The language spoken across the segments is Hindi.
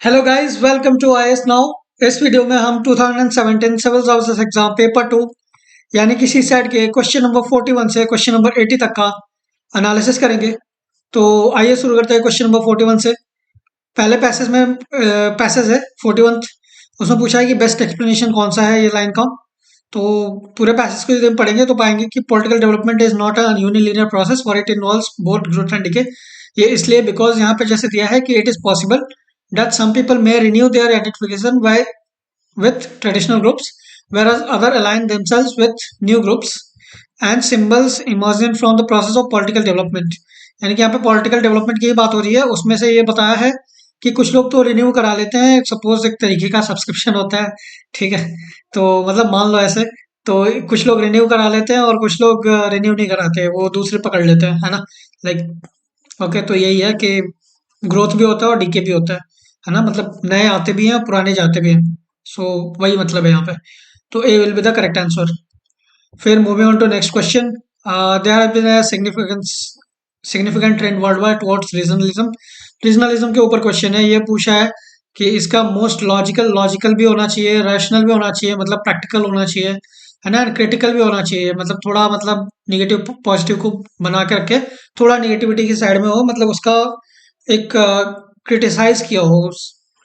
Hello guys, welcome to IAS now. इस वीडियो में हम 2017 सिविल सर्विसेज एग्जाम पेपर 2 यानी कि सीसैट के क्वेश्चन नंबर 41 से क्वेश्चन नंबर 80 तक का एनालिसिस करेंगे। तो आइए शुरू करते हैं क्वेश्चन नंबर 41 से। पहले पैसेज है 41। उसमें पूछा है कि बेस्ट एक्सप्लेनेशन कौन सा है ये लाइन का। तो पूरे पैसेज को यदि हम पढ़ेंगे तो पाएंगे कि political development is not a unilinear process for it involves both growth and decay. ये इसलिए बिकॉज यहाँ पे जैसे दिया है कि it is possible that some people may renew their identification with traditional groups, whereas others align themselves with new groups and symbols emerging from the process of political development। यानी कि यहाँ पे पॉलिटिकल डेवलपमेंट की बात हो रही है। उसमें से ये बताया है कि कुछ लोग तो रिन्यू करा लेते हैं, सपोज एक तरीके का सब्सक्रिप्शन होता है, ठीक है। तो मतलब मान लो ऐसे, तो कुछ लोग रिन्यू करा लेते हैं और कुछ लोग रिन्यू नहीं कराते, वो दूसरे पकड़ लेते हैं, है ना। लाइक ओके, तो यही है कि ग्रोथ भी होता है और डीके भी होता है ना। मतलब नए आते भी हैं और पुराने जाते भी हैं। सो वही मतलब है यहाँ पे। तो A will be the correct answer. फिर moving on to next question. There have been a significant trend world wide towards regionalism. Regionalism के ऊपर क्वेश्चन है। ये पूछा है कि इसका मोस्ट लॉजिकल लॉजिकल भी होना चाहिए, रैशनल भी होना चाहिए, मतलब प्रैक्टिकल होना चाहिए, है ना, क्रिटिकल भी होना चाहिए। मतलब थोड़ा मतलब निगेटिव पॉजिटिव को बना के रखे, थोड़ा निगेटिविटी की साइड में हो, मतलब उसका एक क्रिटिसाइज किया हो।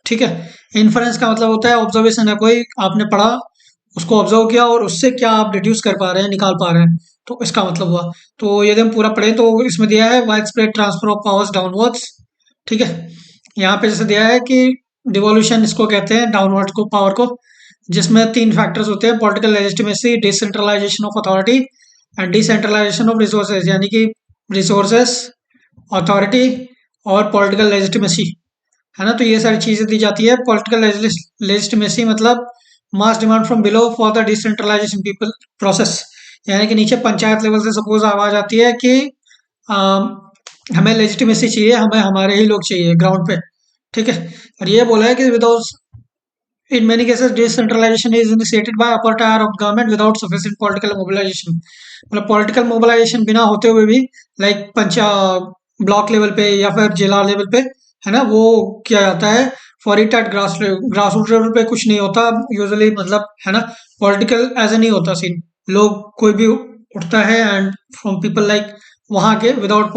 ठीक है। इन्फरेंस का मतलब होता है ऑब्जर्वेशन है, कोई आपने पढ़ा, उसको ऑब्जर्व किया और उससे क्या आप डिड्यूस कर पा रहे हैं, निकाल पा रहे हैं, तो इसका मतलब हुआ। तो यदि हम पूरा पढ़ें तो इसमें दिया है wide spread transfer of powers downwards. ठीक है। यहाँ पे जैसे दिया है कि डिवोल्यूशन इसको कहते हैं, डाउनवर्ड को, पावर को, जिसमें तीन फैक्टर्स होते हैं: political legitimacy, decentralisation of authority and decentralisation of resources. यानी कि रिसोर्सेस, अथॉरिटी और पॉलिटिकल लेजिटिमेसी, है ना। तो ये सारी चीजें दी जाती है। पॉलिटिकल लेजिटिमेसी मतलब mass demand from below for the decentralisation people process. यानी कि नीचे पंचायत लेवल से सपोज आवाज आती है कि अम, हमें लेजिटिमेसी चाहिए, हमें हमारे ही लोग चाहिए ग्राउंड पे। ठीक है। और ये बोला है कि without in many cases decentralisation is initiated by upper tier of government without sufficient political mobilisation. मतलब पॉलिटिकल मोबिलाइजेशन बिना होते हुए भी, लाइक ब्लॉक लेवल पे या फिर जिला लेवल पे, है ना, वो किया जाता है। For it at grass root level पे कुछ नहीं होता यूजुअली, मतलब, है ना। पॉलिटिकल एज ए नहीं होता सीन। लोग कोई भी उठता है एंड फ्रॉम पीपल लाइक वहां के विदाउट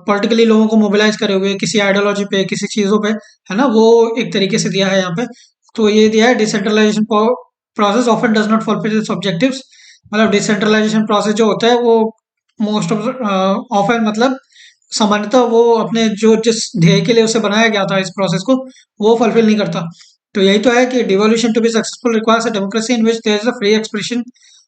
पॉलिटिकली लोगों को मोबिलाइज करे हुए किसी आइडियोलॉजी पे, किसी चीजों पे, है ना, वो एक तरीके से दिया है यहाँ पे। तो ये दिया है decentralisation process often does not fulfil its objectives. मतलब डिसेंट्रलाइजेशन प्रोसेस जो होता है वो मोस्ट ऑफ ऑफन, मतलब सामान्यतः वो अपने जो जिस ध्येय के लिए उसे बनाया गया था इस प्रोसेस को, वो फुलफिल नहीं करता। तो यही तो है कि devolution to be successful requires a democracy in which there is a free expression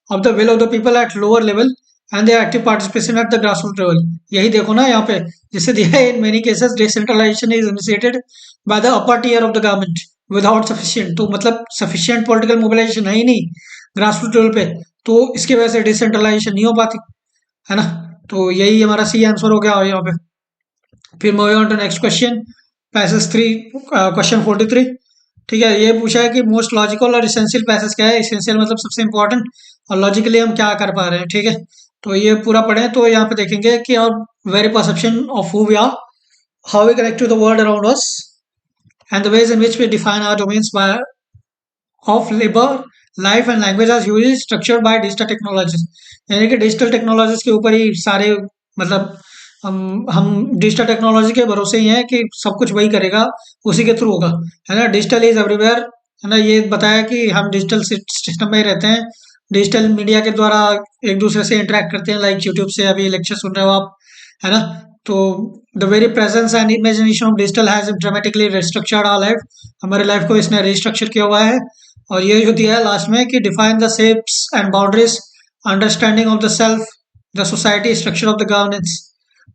of the will of the people at lower level and the active participation at the grass root level. यही देखो ना यहाँ पे, जिससे दिया है in many cases decentralisation is initiated by the upper tier of the government without sufficient. तो मतलब सफिशिएंट पॉलिटिकल मोबिलाइजेशन है ही नहीं ग्रास रूट लेवल पे, तो इसकी वजह से डिसेंट्रलाइजेशन नहीं हो पाती, है ना। तो यही हमारा सी आंसर हो गया यहाँ पे। फिर moving on to next question, passage 3, question 43। ठीक है। ये पूछा है कि मोस्ट लॉजिकल और इसेंशियल पैसेज क्या है। इसेंशियल मतलब सबसे इंपॉर्टेंट, और लॉजिकली हम क्या कर पा रहे हैं। ठीक है। तो ये पूरा पढ़ें तो यहाँ पे देखेंगे कि और very perception of who we are, how we connect to the world around us and the ways in which we define our domains by of labour life and language are usually structured by digital technologies. यानी कि डिजिटल टेक्नोलॉजीज के ऊपर ही सारे, मतलब हम डिजिटल टेक्नोलॉजी के भरोसे ही हैं कि सब कुछ वही करेगा, उसी के थ्रू होगा, है ना। डिजिटल इज एवरीवेयर, है ना। ये बताया कि हम डिजिटल सिस्टम में ही रहते हैं, डिजिटल मीडिया के द्वारा एक दूसरे से इंटरेक्ट करते हैं, लाइक यूट्यूब से अभी लेक्चर सुन रहे हो आप, है ना। तो the very presence and imagination of digital has dramatically restructured our life. हमारे लाइफ को इसने रिस्ट्रक्चर किया हुआ है। और ये जो दिया है लास्ट में कि define the shapes and boundaries, understanding of the self, the society, structure of the governance.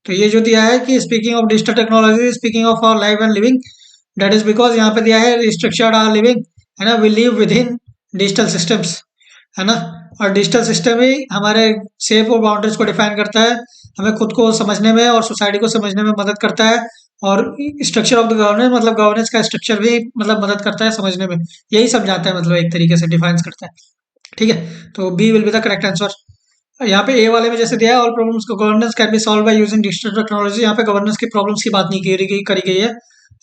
तो ये जो दिया है कि speaking of digital technology, speaking of our life and living, that is because यहाँ पे दिया है रिस्ट्रक्चर्ड आवर लिविंग, है ना। We live within digital systems, है ना। और डिजिटल सिस्टम ही हमारे शेप और बाउंड्रीज को डिफाइन करता है, हमें खुद को समझने में और सोसाइटी को समझने में मदद करता है। और स्ट्रक्चर ऑफ द गवर्नेंस मतलब गवर्नेंस का स्ट्रक्चर भी मतलब मदद करता है समझने में। यही समझाता है, मतलब एक तरीके से डिफाइन करता है। ठीक है। तो B will be the correct answer. यहाँ पे ए वाले में जैसे दिया है ऑल प्रॉब्लम्स को governance can be solved by using digital technology. यहाँ पे गवर्नेंस की प्रॉब्लम्स की बात नहीं करी गई है,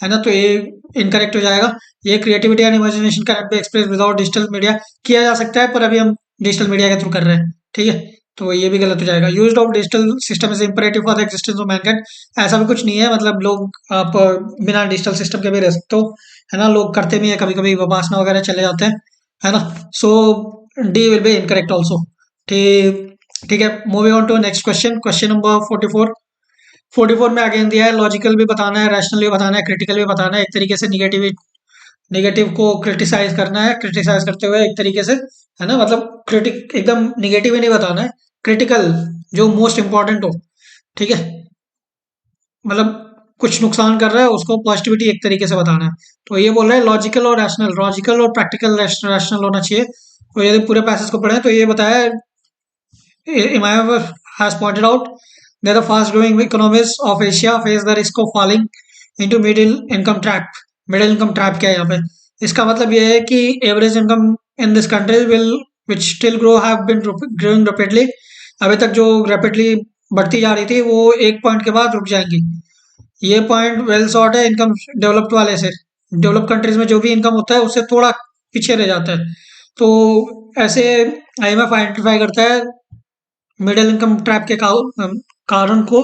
है ना, तो ये इनकरेक्ट हो जाएगा। ये creativity and imagination can be express without digital media, किया जा सकता है पर अभी हम डिजिटल मीडिया के थ्रू कर रहे हैं, ठीक है, तो ये भी गलत हो जाएगा। Use of digital system is imperative for the existence of Mankind, ऐसा भी कुछ नहीं है, मतलब लोग आप बिना डिजिटल सिस्टम के भी रह सकते हो, है ना, लोग करते भी हैं कभी कभी, विपासना वगैरह चले जाते हैं, है ना। So D will be incorrect also. ठीक, ठीक है, moving on to next question, question number 44। 44 में अगेन दिया है लॉजिकल भी बताना है, रैशनल भी बताना है, क्रिटिकल भी बताना है, एक तरीके से निगेटिव निगेटिव को क्रिटिसाइज करना है, क्रिटिसाइज करते हुए एक तरीके से, है ना, मतलब क्रिटिक एकदम निगेटिव ही नहीं बताना है, क्रिटिकल जो मोस्ट इंपॉर्टेंट हो, ठीक है, मतलब कुछ नुकसान कर रहा है उसको पॉजिटिविटी एक तरीके से बताना है। तो ये बोल रहा है लॉजिकल और रैशनल, लॉजिकल और प्रैक्टिकल रैशनल होना चाहिए। तो यदि पूरे पैसेज को पढ़ें तो ये बताया, Imaev has pointed out that the fast-growing economies of Asia face the risk of falling into middle income trap. Middle income trap क्या है यहाँ पे? इसका मतलब ये है कि average income in this country will which still grow have been growing rapidly, अभी तक जो रैपिडली बढ़ती जा रही थी वो एक पॉइंट के बाद रुक जाएंगी। ये पॉइंट वेल सॉर्ट है इनकम डेवलप्ड वाले से, डेवलप कंट्रीज में जो भी इनकम होता है उससे थोड़ा पीछे रह जाता है। तो ऐसे आईएमएफ आइडेंटिफाई करता है मिडिल इनकम ट्रैप के कारण को।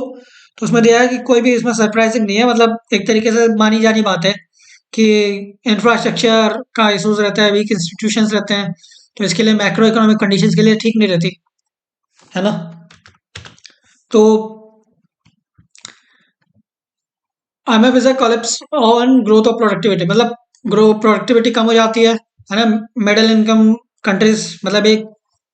तो उसमें दिया है कि कोई भी इसमें सरप्राइजिंग नहीं है, मतलब एक तरीके से मानी जानी बात है कि इंफ्रास्ट्रक्चर का इशूज रहता है, वीक इंस्टीट्यूशंस रहते हैं, तो इसके लिए मैक्रो इकोनॉमिक कंडीशंस के लिए ठीक नहीं रहती, है ना। तो IMF is a collapse on growth of productivity, मतलब ग्रो प्रोडक्टिविटी कम हो जाती है ना, मिडिल इनकम कंट्रीज, मतलब एक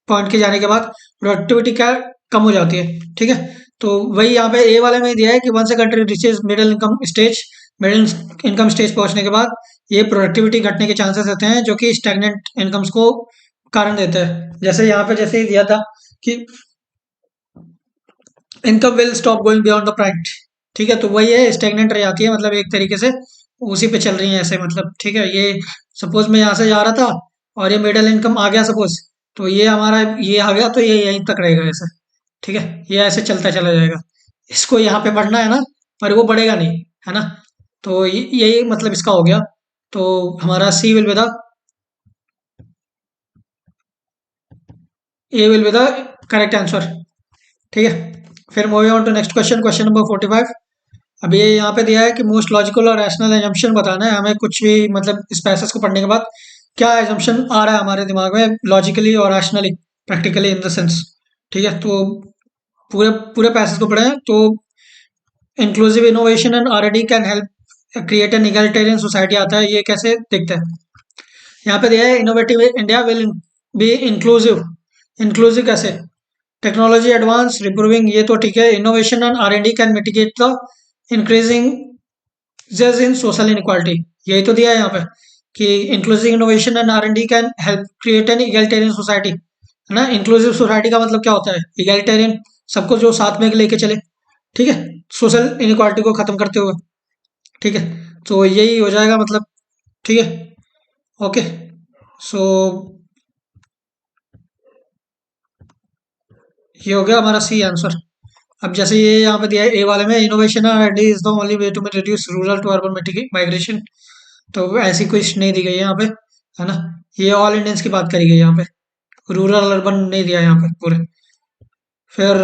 पॉइंट के जाने के बाद प्रोडक्टिविटी क्या कम हो जाती है, ठीक है। तो वही यहाँ पे ए वाले में दिया है कि once a country reaches middle income stage, middle income stage पहुंचने के बाद ये प्रोडक्टिविटी घटने के चांसेस रहते हैं, जो कि स्टैग्नेंट इनकम्स को कारण देता है। जैसे यहाँ पे जैसे ही दिया था कि income will stop going beyond the point, ठीक है, तो वही है स्टेगनेंट रह जाती है, मतलब एक तरीके से उसी पे चल रही है ऐसे, मतलब ठीक है। ये सपोज मैं यहाँ से जा रहा था और ये मिडिल इनकम आ गया सपोज, तो ये हमारा ये आ गया तो ये यहीं तक रहेगा ऐसे, ठीक है, ये ऐसे चलता चला जाएगा। इसको यहाँ पे बढ़ना है ना, पर वो बढ़ेगा नहीं, है ना। तो यही मतलब इसका हो गया। तो हमारा C will be the, A will be the correct answer, ठीक है। फिर moving on to next question, question number 45। अब ये यहाँ पे दिया है कि मोस्ट लॉजिकल और रैशनल एजम्पशन बताना है हमें, कुछ भी मतलब इस पैसेज को पढ़ने के बाद क्या एजम्पशन आ रहा है हमारे दिमाग में, लॉजिकली और rationally, practically in the sense, ठीक है। तो पूरे पूरे पैसेज को पढ़ें तो inclusive innovation and R can help create an egalitarian society आता है, ये कैसे दिखता है? यहाँ पे दिया है innovative India will be inclusive, inclusive कैसे? टेक्नोलॉजी एडवांस रिप्रूविंग, ये तो ठीक है। Innovation and R and D can mitigate the increasing जज इन सोशल इनक्वालिटी, यही तो दिया है यहाँ पे कि inclusive innovation and R and D can help create an egalitarian society, है ना। इंक्लूसिव सोसाइटी का मतलब क्या होता है? इगलिटेरियन, सबको जो साथ में लेके चले, ठीक है, सोशल इनक्वालिटी को खत्म करते हुए, ठीक है। तो यही हो जाएगा मतलब, ठीक है, ओके। सो ये हो गया हमारा सी आंसर। अब जैसे ये यहाँ पे दिया है ए वाले में, innovation is the only way to reduce rural to urban migration, तो ऐसी कोई नहीं दी गई है यहाँ पे, है ना। ये ऑल इंडियंस की बात करी गई है यहाँ पे, रूरल अर्बन नहीं दिया यहाँ पे पूरे। फिर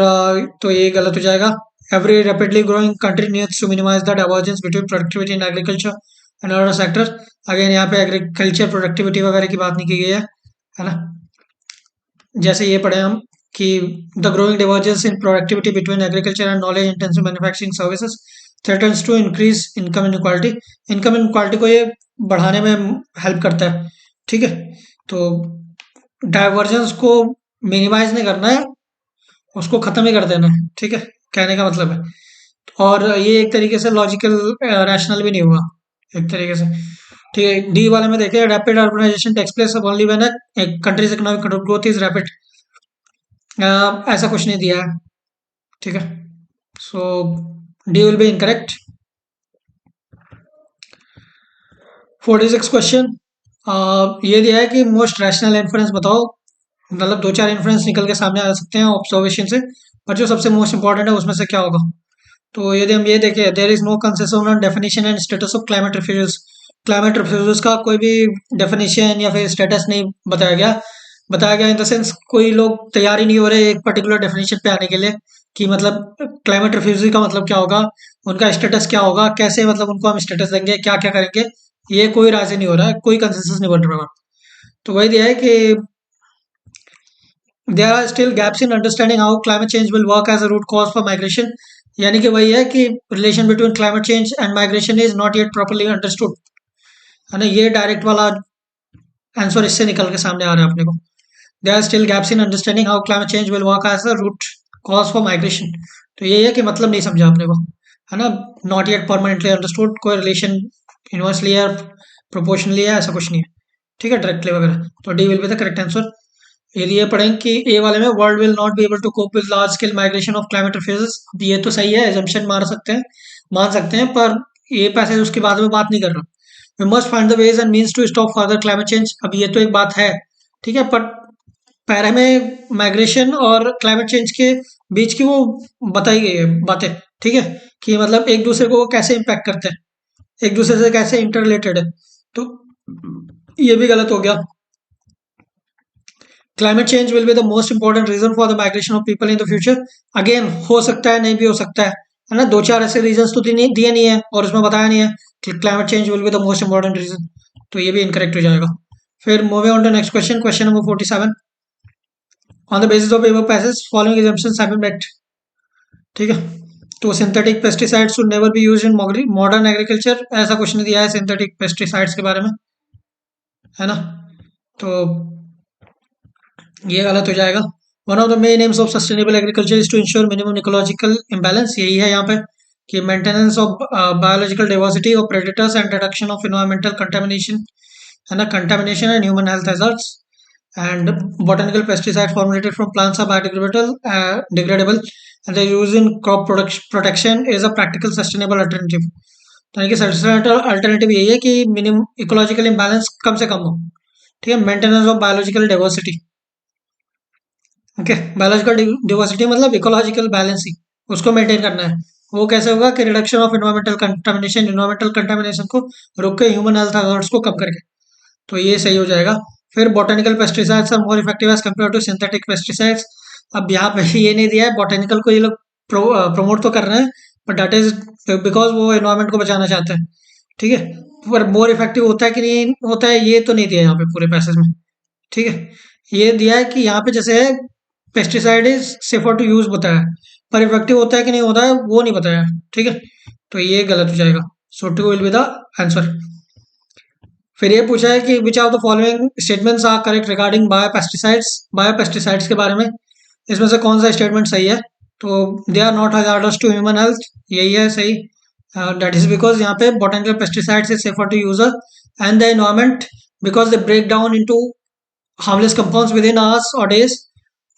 तो ये गलत हो जाएगा। Every rapidly growing country needs to minimise the divergence between productivity in agriculture and other sector, again यहाँ पे एग्रीकल्चर प्रोडक्टिविटी वगैरह की बात नहीं की गई है ना। जैसे ये पढ़े हम कि the growing divergence in productivity between agriculture and knowledge intensive manufacturing services threatens to increase income inequality, income inequality को ये बढ़ाने में हेल्प करता है, ठीक है। तो डाइवर्जेंस को मिनिमाइज नहीं करना है, उसको खत्म ही कर देना है, ठीक है, कहने का मतलब है। और ये एक तरीके से लॉजिकल रैशनल भी नहीं हुआ एक तरीके से, ठीक है। डी वाले में देखें rapid urbanisation takes place only when countries economic growth is rapid, ऐसा कुछ नहीं दिया है, ठीक है। So D will be incorrect. 46 क्वेश्चन, ये दिया है कि मोस्ट रैशनल इन्फ्रेंस बताओ, मतलब दो चार इन्फ्रेंस निकल के सामने आ सकते हैं ऑब्जर्वेशन से, पर जो सबसे मोस्ट इंपॉर्टेंट है उसमें से क्या होगा? तो यदि हम ये देखें, there is no consensus on definition and status of climate refugees. Climate refugees का कोई भी डेफिनेशन या फिर स्टेटस नहीं बताया गया। बताया गया इन द सेंस कोई लोग तैयार ही नहीं हो रहे एक पर्टिकुलर डेफिनेशन पे आने के लिए, कि मतलब क्लाइमेट रिफ्यूजी का मतलब क्या होगा, उनका स्टेटस क्या होगा, कैसे मतलब उनको हम स्टेटस देंगे, क्या क्या करेंगे। ये कोई राजी नहीं हो रहा है, कोई कंसेंसस नहीं बन रहा। तो वही दिया है कि there are still gaps in understanding how climate change will work as a root cause for migration. यानी कि वही है कि relation between climate change and migration is not yet properly understood. है ना, ये डायरेक्ट वाला आंसर इससे निकल के सामने आ रहा है अपने को। There are still gaps in understanding how climate change will work as a root cause for migration. तो ये है कि मतलब नहीं समझा अपने को। है ना, नॉट येट परमानेंटली अंडरस्टूड, कोई रिलेशन इन्वर्सली है, प्रोपोर्शनली है, ऐसा कुछ नहीं है। ठीक है, डायरेक्टली वगैरह। तो D will be the correct answer. यदि ये पढ़ें कि ए वाले में world will not be able to cope with large scale migration of climate refugees, अब ये तो सही है, एजम्पशन मान सकते हैं, पर ये पैसेज उसके बाद में बात नहीं कर रहा। We must find the ways and means to stop further climate change, अब ये तो एक बात है। ठीक है, पर पैरा में माइग्रेशन और क्लाइमेट चेंज के बीच की वो बताई गई है बातें। ठीक है, कि मतलब एक दूसरे को वो कैसे इम्पैक्ट करते हैं, एक दूसरे से कैसे इंटर रिलेटेड है। तो ये भी गलत हो गया। Climate change will be the most important reason for the migration of people in the future. Again हो सकता है, नहीं भी हो सकता है ना, दो चार ऐसे रीजन तो दिए नहीं है और उसमें बताया नहीं है कि climate change will be the most important reason. तो ये भी इनकरेक्ट हो जाएगा। फिर moving on to next question, question number 47। On the basis of ever passage following assumptions have been met। ठीक है, तो synthetic pesticides should never be used in modern agriculture, ऐसा क्वेश्चन दिया है सिंथेटिक पेस्टिसाइड्स के बारे में। है ना, तो ये गलत हो जाएगा। One of the main aims of sustainable agriculture is to ensure minimum ecological imbalance, यही है यहाँ पे कि maintenance of biological diversity of predators and reduction of environmental contamination. है ना, contamination and human health hazards. And botanical pesticides formulated from plants are biodegradable, degradable, and their use in crop protection is a practical sustainable alternative। तो यानी कि सस्टेनेबल अल्टरनेटिव यही है कि मिनिमम इकोलॉजिकल इम्बैलेंस कम से कम हो। ठीक है, maintenance of biological diversity. Okay, biological diversity मतलब इकोलॉजिकल बैलेंस ही, उसको मेंटेन करना है। वो कैसे होगा कि रिडक्शन ऑफ एनवायरमेंटल कंटामिनेशन को रोक के ह्यूमन हेल्थ हैजर्ड्स को कम करके। तो ये सही हो जाएगा। फिर botanical pesticides are more effective as compare to synthetic pesticides. अब यहाँ पे ये नहीं दिया है, बोटेनिकल को ये लोग प्रमोट तो कर रहे हैं, बट दैट इज बिकॉज वो एनवायरमेंट को बचाना चाहते हैं। ठीक है, पर मोर इफेक्टिव होता है कि नहीं होता है ये तो नहीं दिया यहाँ पे पूरे पैसेज में। ठीक है, ये दिया है कि यहाँ पे जैसे है pesticide is safer to use बताया है, पर इफेक्टिव होता है कि नहीं होता है वो नहीं बताया। ठीक है, तो ये गलत हो जाएगा। So two will be the answer. फिर ये पूछा है कि which of the following statements are correct regarding biopesticides के बारे में, इसमें से कौन सा स्टेटमेंट सही है। तो they are not hazardous to human health, यही है सही। दैट इज बिकॉज यहाँ पे botanical pesticides is safer to user and the environment because they break down into harmless compounds within hours or days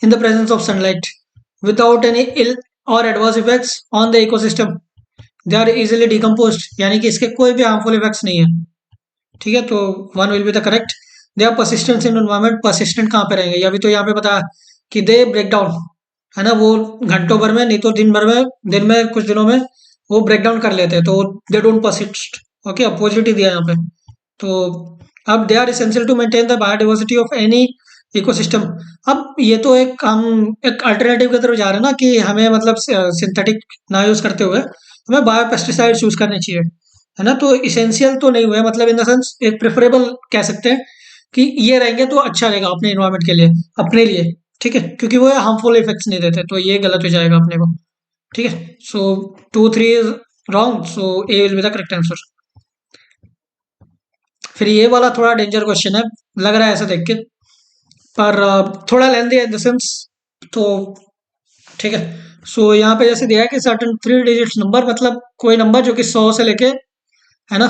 in the presence of sunlight without any ill or adverse effects on the ecosystem। They are easily decomposed, यानी कि इसके कोई भी harmful effects नहीं है। ठीक है, तो one will be the correct. They are persistence in environment, persistent कहाँ पे रहेंगे, ये अभी तो यहाँ पे बताया कि दे ब्रेक डाउन। है ना, वो घंटों भर में नहीं तो दिन भर में, दिन में कुछ दिनों में वो ब्रेक डाउन कर लेते हैं, तो they don't persist. Okay, opposite ही दिया यहाँ पे। तो अब they are essential to maintain the biodiversity of any ecosystem. अब ये तो एक हम एक अल्टरनेटिव की तरफ जा रहे हैं ना, कि हमें मतलब सिंथेटिक ना यूज करते हुए हमें बायो पेस्टिसाइड्स यूज करने चाहिए। है ना, तो इसेंशियल तो नहीं हुए, मतलब इन द सेंस एक प्रेफरेबल कह सकते हैं कि ये रहेंगे तो अच्छा रहेगा अपने इन्वायरमेंट के लिए, अपने लिए। ठीक है, क्योंकि वो हार्मफुल इफेक्ट्स नहीं देते, तो ये गलत हो जाएगा अपने को। ठीक है, सो 2 3 is wrong, so A will be the correct answer. फिर ये वाला थोड़ा डेंजर क्वेश्चन है, लग रहा है ऐसा देख के, पर थोड़ा लेंदी है इन द सेंस। तो ठीक है, सो यहाँ पे जैसे दिया है कि सर्टन 3 डिजिट्स नंबर, मतलब कोई नंबर जो कि 100 से लेके, है ना,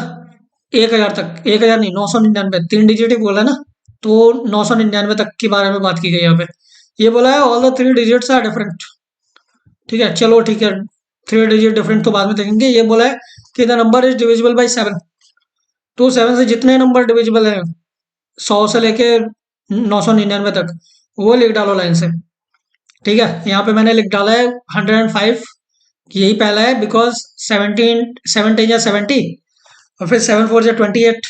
1000 तक, 1000 नहीं, 999, 3 डिजिट ही बोला ना, तो 999 तक के बारे में बात की गई यहाँ पे। ये बोला है all the 3 digits are different. ठीक है, चलो ठीक है, 3 डिजिट डिफरेंट तो बाद में देखेंगे। ये बोला है कि the number is divisible by 7। तो 7 से जितने नंबर डिविजिबल है 100 से लेके 999 तक, वो लिख डालो लाइन से। ठीक है, यहाँ पे मैंने लिख डाला है 105, यही पहला है बिकॉज 17 7 या 70 और फिर 7 4 या 28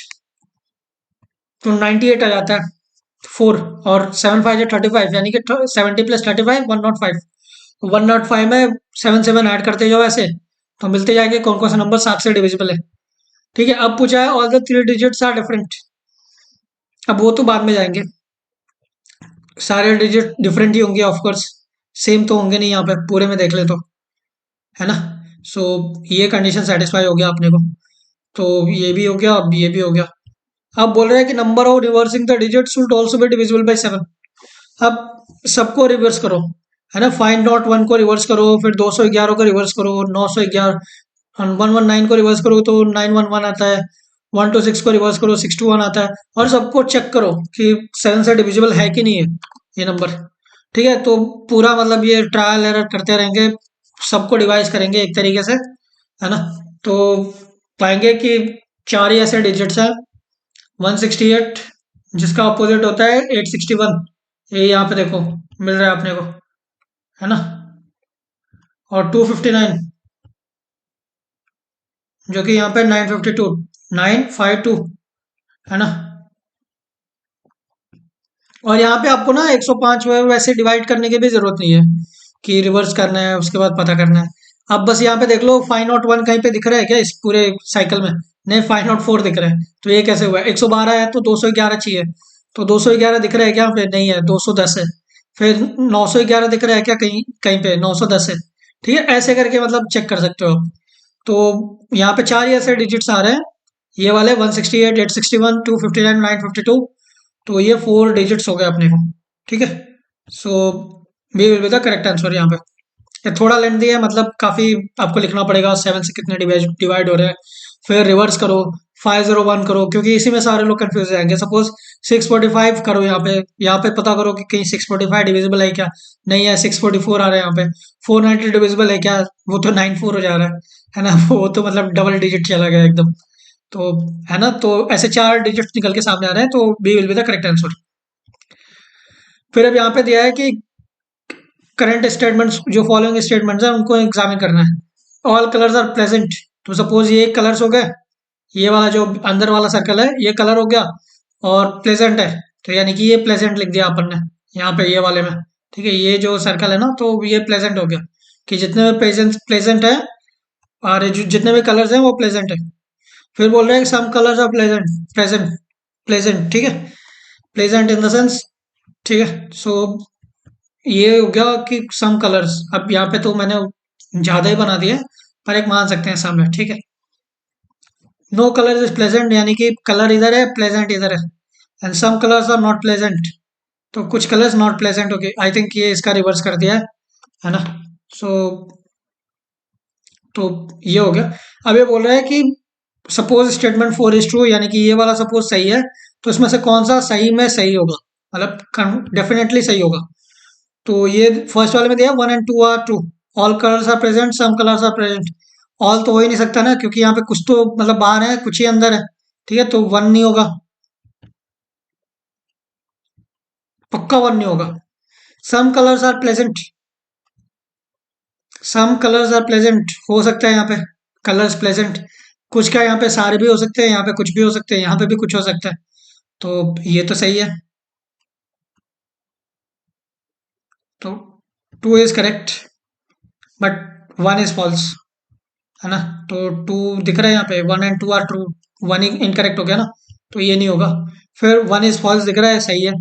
तो 98 आ जाता है 4 और 7 5 या 35 यानी कि 70 + 35 105 105 में 7 7 ऐड करते जाओ ऐसे तो मिलते जाएंगे कौन कौन सा नंबर 7 से डिविजिबल है। ठीक है, अब पूछा है all the 3 digits are different. अब वो तो बाद में जाएंगे, सारे डिजिट डिफरेंट ही होंगे ऑफकोर्स, सेम तो होंगे नहीं यहाँ पे पूरे में देख ले तो, है ना। सो ये कंडीशन सेटिस्फाई हो गया अपने को, तो ये भी हो गया, अब ये भी हो गया। अब बोल रहे हैं कि number of reversing the digit should also be divisible by 7। अब सबको रिवर्स करो, है ना। 501 को रिवर्स करो, फिर 211 को रिवर्स करो, 911 119 को रिवर्स करो तो 911 आता है, 126 को रिवर्स करो 621 आता है, और सबको चेक करो कि 7 से डिविजिबल है कि नहीं है ये नंबर। ठीक है, तो पूरा मतलब ये ट्रायल एरर करते रहेंगे, सबको डिवाइस करेंगे एक तरीके से, है ना। तो पाएंगे कि 4 ही ऐसे डिजिट्स हैं, 168 जिसका अपोजिट होता है 861, ये यहाँ पे देखो मिल रहा है अपने को, है ना। और 259 जो कि यहाँ पे 952 952, है ना। और यहाँ पे आपको ना 105 वैसे डिवाइड करने की भी जरूरत नहीं है कि रिवर्स करना है उसके बाद पता करना है। अब बस यहाँ पे देख लो 501 कहीं पे दिख रहा है क्या इस पूरे साइकिल में? नहीं, 504 दिख रहा है, तो ये कैसे हुआ? 112 है तो 211 चाहिए, तो 211 दिख रहा है क्या? यहाँ पे नहीं है, 210 है। फिर 911 दिख रहा है क्या कहीं कहीं पे? 910 है। ठीक है, ऐसे करके मतलब चेक कर सकते हो आप। तो यहाँ पे 4 ही ऐसे डिजिट्स आ रहे हैं, ये वाले 168 861 259 952, तो ये 4 डिजिट्स हो गए अपने को। ठीक है, so B will be the correct answer यहाँ पे। ये थोड़ा लेंथी है, मतलब काफी आपको लिखना पड़ेगा 7 से कितने डिवाइड डिवाइड हो रहे हैं, फिर रिवर्स करो, 501 करो, क्योंकि इसी में सारे लोग कंफ्यूज हो जाएंगे। सपोज 645 करो, यहाँ पे पता करो कि कहीं 645 डिविजिबल है क्या? नहीं है, 644 आ रहा है यहाँ पे। 490 डिविजिबल है क्या? वो तो 94 हो जा रहा है ना। वो तो मतलब डबल डिजिट चला गया एकदम, तो है ना। तो ऐसे 4 डिजिट निकल के सामने आ रहे हैं, तो B will be the correct answer. फिर अब यहाँ पे दिया है कि करंट स्टेटमेंट्स, जो फॉलोइंग स्टेटमेंट्स हैं उनको एग्जामिन करना है। ऑल कलर्स आर प्रेजेंट, तो सपोज ये कलर्स हो गए, ये वाला जो अंदर वाला सर्कल है ये कलर हो गया, और प्लेजेंट है, तो यानी कि ये प्लेजेंट लिख दिया अपन ने यहाँ पे ये वाले में। ठीक है, ये जो सर्कल है ना, तो ये प्लेजेंट हो गया कि जितने भी प्लेजेंट प्लेजेंट है, और जितने भी कलर्स हैं वो प्लेजेंट है। फिर बोल रहे हैं some colours are pleasant present pleasant, ठीक है, प्लेजेंट इन द सेंस। ठीक है, सो ये हो गया कि सम कलर्स। अब यहाँ पे तो मैंने ज्यादा ही बना दिया है, पर एक मान सकते हैं सम है। ठीक है, नो कलर इज प्लेजेंट, यानी कि कलर इधर है, प्लेजेंट इधर है। And some colours are not pleasant, तो कुछ कलर्स नॉट प्लेजेंट हो गए। आई थिंक ये इसका रिवर्स कर दिया है ना। सो तो ये हो गया। अब ये बोल रहा है कि सपोज स्टेटमेंट 4 इज ट्रू, यानी कि ये वाला सपोज सही है, तो इसमें से कौन सा सही में सही होगा, मतलब डेफिनेटली सही होगा। तो ये फर्स्ट वाले में दिया 1 and 2 are true, all colours are present, some colours are present. All तो हो ही नहीं सकता ना, क्योंकि यहाँ पे कुछ तो मतलब बाहर है, कुछ ही अंदर है। ठीक है, तो 1 नहीं होगा, पक्का 1 नहीं होगा। Some colours are pleasant, some colours are pleasant हो सकता है यहाँ पे, कलर्स प्लेजेंट। कुछ का यहाँ पे सारे भी हो सकते हैं, यहाँ पे कुछ भी हो सकते हैं, यहाँ पे भी कुछ हो सकता है, तो ये तो सही है। तो 2 is correct but 1 is false, है ना। तो 2 दिख रहा है यहाँ पे, 1 and 2 आर ट्रू, 1 इनकरेक्ट हो गया ना, तो ये नहीं होगा। फिर 1 इज फॉल्स दिख रहा है, सही है।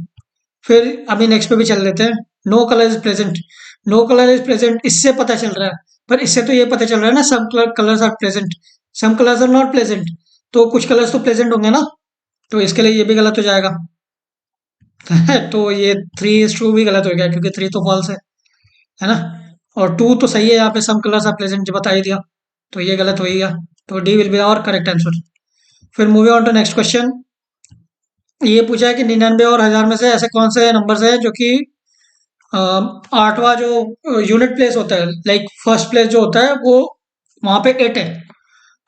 फिर अभी नेक्स्ट पे भी चल लेते हैं। No colour is present, no colour is present इससे पता चल रहा है, पर इससे तो ये पता चल रहा है ना some colours are present, some colours are not present, तो कुछ कलर्स तो प्रेजेंट होंगे ना, तो इसके लिए ये भी गलत हो जाएगा। तो ये 3 इज ट्रू भी गलत हो गया, क्योंकि 3 तो फॉल्स है ना। और 2 तो सही है, यहाँ पे सम कलर्स आर प्रेजेंट जो बता ही दिया, तो ये गलत हो ही गया, तो डी विल बी और करेक्ट आंसर। फिर moving on to next question. ये पूछा है कि 99 और 1000 में से ऐसे कौन से नंबर्स हैं जो कि आठवां जो यूनिट प्लेस होता है, लाइक फर्स्ट प्लेस जो होता है वो वहां पे 8 है।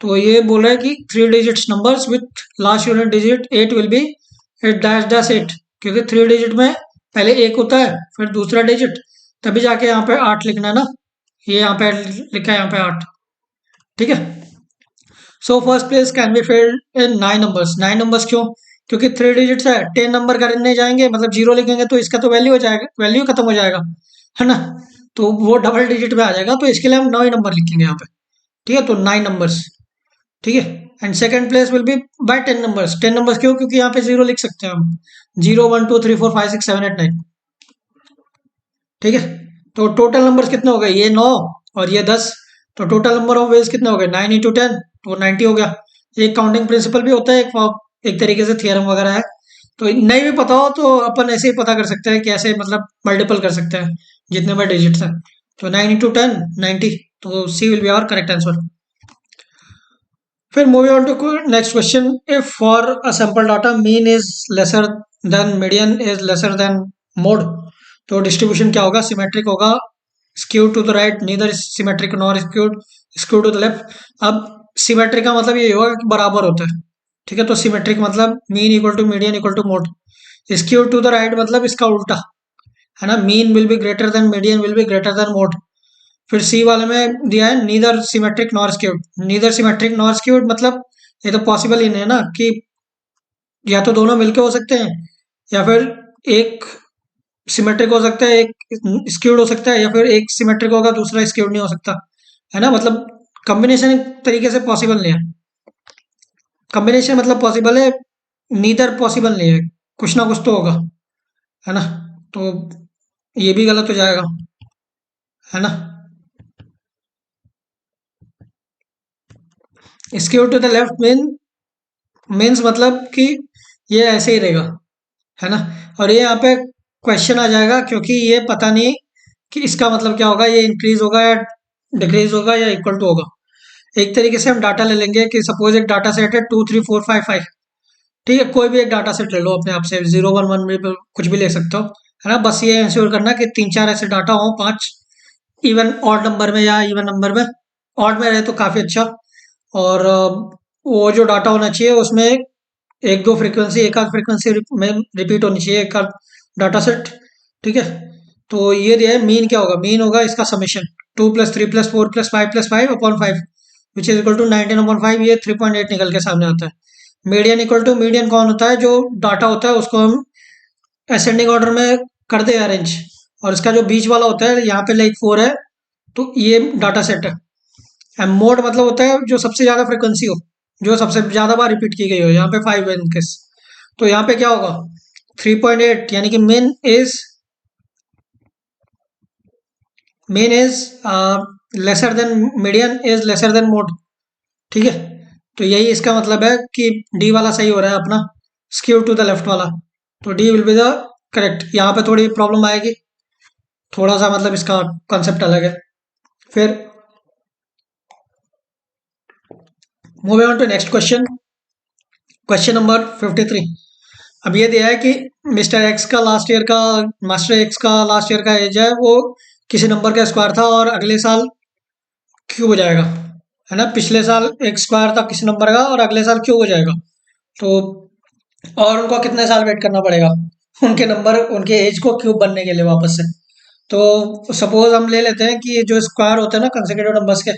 तो ये बोल रहा है कि 3 digits numbers with last unit digit 8 will be 8 -8, क्योंकि 3 डिजिट में पहले 1 होता है फिर दूसरा डिजिट, तभी जाके यहाँ पे 8 लिखना है ना। ये यहाँ पे लिखा है यहाँ पे 8। ठीक है। So first place can be filled in 9 numbers. 9 numbers क्यों? क्योंकि 3 डिजिट्स है, 10 नंबर करने जाएंगे मतलब जीरो लिखेंगे तो इसका तो वैल्यू हो जाएगा, वैल्यू खत्म हो जाएगा, है ना। तो वो डबल डिजिट में आ जाएगा, तो इसके लिए हम 9 ही नंबर लिखेंगे यहाँ पे। ठीक है, तो 9 नंबर्स। ठीक है। And second place will be by 10 numbers. 10 numbers क्यों? क्योंकि यहाँ पे जीरो लिख सकते हैं हम, 0 1 2 3 4 5 6 7 8 9। ठीक है। तो टोटल नंबर्स कितने हो गए? ये 9 और ये 10। तो टोटल नंबर ऑफ वेज कितने हो गए? 9 × 10 तो 90 हो गया। एक काउंटिंग प्रिंसिपल भी होता है, एक तरीके से थियरम वगैरह है। तो नहीं भी पता हो तो अपन ऐसे ही पता कर सकते हैं कि ऐसे मतलब मल्टीपल कर सकते हैं जितने बार डिजिट्स हैं। तो 9 × 10 90। तो C will be our correct answer. फिर moving on to next question, if for a sample data mean is lesser than median is lesser than mode, तो डिस्ट्रीब्यूशन क्या होगा? सिमेट्रिक होगा, skewed to the right, neither symmetric nor skewed, skewed to the left. अब सिमेट्रिक का मतलब ये होगा कि बराबर होता है। ठीक है, तो सिमेट्रिक मतलब mean equal to median equal to mode. skewed to the right मतलब इसका उल्टा, है ना, mean will be greater than median will be greater than mode. फिर सी वाले में दिया है neither symmetric nor skewed. Neither symmetric nor skewed मतलब ये तो पॉसिबल ही नहीं है ना कि या तो दोनों मिलके हो सकते हैं, या फिर एक सिमेट्रिक हो सकता है, एक स्क्यूड हो सकता है, या फिर एक सिमेट्रिक होगा दूसरा स्क्यूड नहीं हो सकता, है ना। मतलब कॉम्बिनेशन एक तरीके से पॉसिबल नहीं है। कॉम्बिनेशन मतलब पॉसिबल है, नीदर पॉसिबल नहीं है, कुछ ना कुछ तो होगा, है ना। तो ये भी गलत हो जाएगा, है ना। Skewed to the left means मतलब कि ये ऐसे ही रहेगा, है ना। और ये यहाँ पे क्वेश्चन आ जाएगा क्योंकि ये पता नहीं कि इसका मतलब क्या होगा, ये इंक्रीज होगा या डिक्रीज होगा या इक्वल टू होगा। एक तरीके से हम डाटा ले लेंगे कि सपोज एक डाटा सेट है 2 3 4 5 5। ठीक है, कोई भी एक डाटा सेट ले लो अपने आप से, 0 1 1 भी कुछ भी ले सकते हो, है ना। बस ये इंश्योर करना कि 3 4 ऐसे डाटा हो, 5 इवन ऑड नंबर में या इवन नंबर में। ऑड में रहे तो काफ़ी अच्छा। और वो जो डाटा होना चाहिए उसमें एक दो फ्रीक्वेंसी, एक आध फ्रीक्वेंसी में रिपीट होनी चाहिए एक आध डाटा सेट। ठीक है। तो ये दिया है मीन क्या होगा? मीन होगा इसका summation, 2 + 3 + 4 + 5 + 5 which is equal to 19/5। ये 3.8 निकल के सामने आता है। मीडियन इक्वल टू, मीडियन कौन होता है? जो डाटा होता है उसको हम असेंडिंग ऑर्डर में कर दे अरेंज, और इसका जो बीच वाला होता है यहाँ पे लाइक 4 है, तो ये डाटा सेट है। एंड मोड मतलब होता है जो सबसे ज्यादा फ्रिक्वेंसी हो, जो सबसे ज्यादा बार रिपीट की गई हो, यहाँ पे 5 है इनकेस। तो यहाँ पे क्या होगा? 3.8 यानी कि main is lesser than median is lesser than mode. ठीक है। तो यही इसका मतलब है कि डी वाला सही हो रहा है अपना, स्क्यू टू द लेफ्ट वाला। तो D will be the correct. यहाँ पे थोड़ी प्रॉब्लम आएगी, थोड़ा सा मतलब इसका कॉन्सेप्ट अलग है। फिर moving on to next question, question number 53। अब ये दिया है कि मिस्टर एक्स का लास्ट ईयर का, मास्टर एक्स का लास्ट ईयर का एज है वो किसी नंबर का स्क्वायर था और अगले साल क्यूब हो जाएगा, है ना। पिछले साल एक स्क्वायर था किसी नंबर का और अगले साल क्यूब हो जाएगा। तो और उनको कितने साल वेट करना पड़ेगा उनके नंबर, उनके एज को क्यूब बनने के लिए वापस से। तो सपोज हम ले लेते हैं कि जो स्क्वायर होते हैं ना कंसेक्यूटिव नंबर्स के,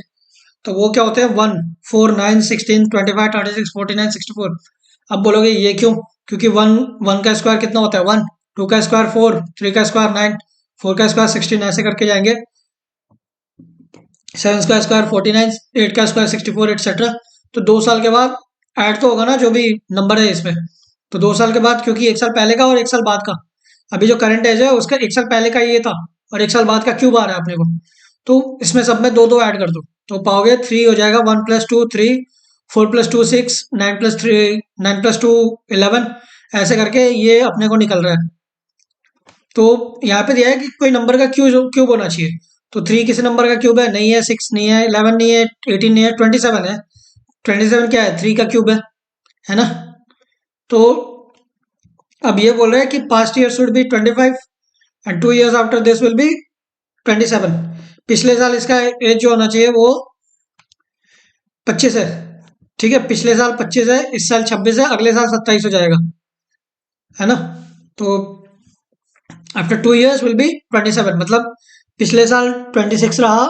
तो वो क्या होते हैं? 1 4 9 16 25 36 49 64। अब बोलोगे ये क्यों? क्योंकि वन वन का स्क्वायर कितना होता है? 1, 2 का स्क्वायर 4, 3 का स्क्वायर 9, 4 का स्क्वायर 16, ऐसे करके जाएंगे। 7 का स्क्वायर 49, 8 का स्क्वायर 64 एटसेट्रा। तो 2 साल के बाद ऐड तो होगा ना जो भी नंबर है इसमें। तो 2 साल के बाद, क्योंकि एक साल पहले का और एक साल बाद का, अभी जो करंट एज है उसका एक साल पहले का ये था और एक साल बाद का क्यूब आ रहा है अपने को। तो इसमें सब में दो दो ऐड कर दो, तो पाओगे 3 हो जाएगा। 1 + 2 3, 4 + 2 6, 9 + 2 11, ऐसे करके ये अपने को निकल रहा है। तो यहाँ पे दिया है कि कोई नंबर का क्यूब क्यूब होना चाहिए। तो 3 किसी नंबर का क्यूब है? नहीं है। 6 नहीं है, 11 नहीं है, 18 नहीं है, 27 है। 27 क्या है? 3 का क्यूब है ना। तो अब ये बोल रहा है कि past year should be 25 and 2 years after this will be 27। पिछले साल इसका एज जो होना चाहिए वो 25 है। ठीक है, पिछले साल 25 है, इस साल 26 है, अगले साल 27 हो जाएगा, है ना। तो आफ्टर 2 years विल बी 27, मतलब पिछले साल 26 रहा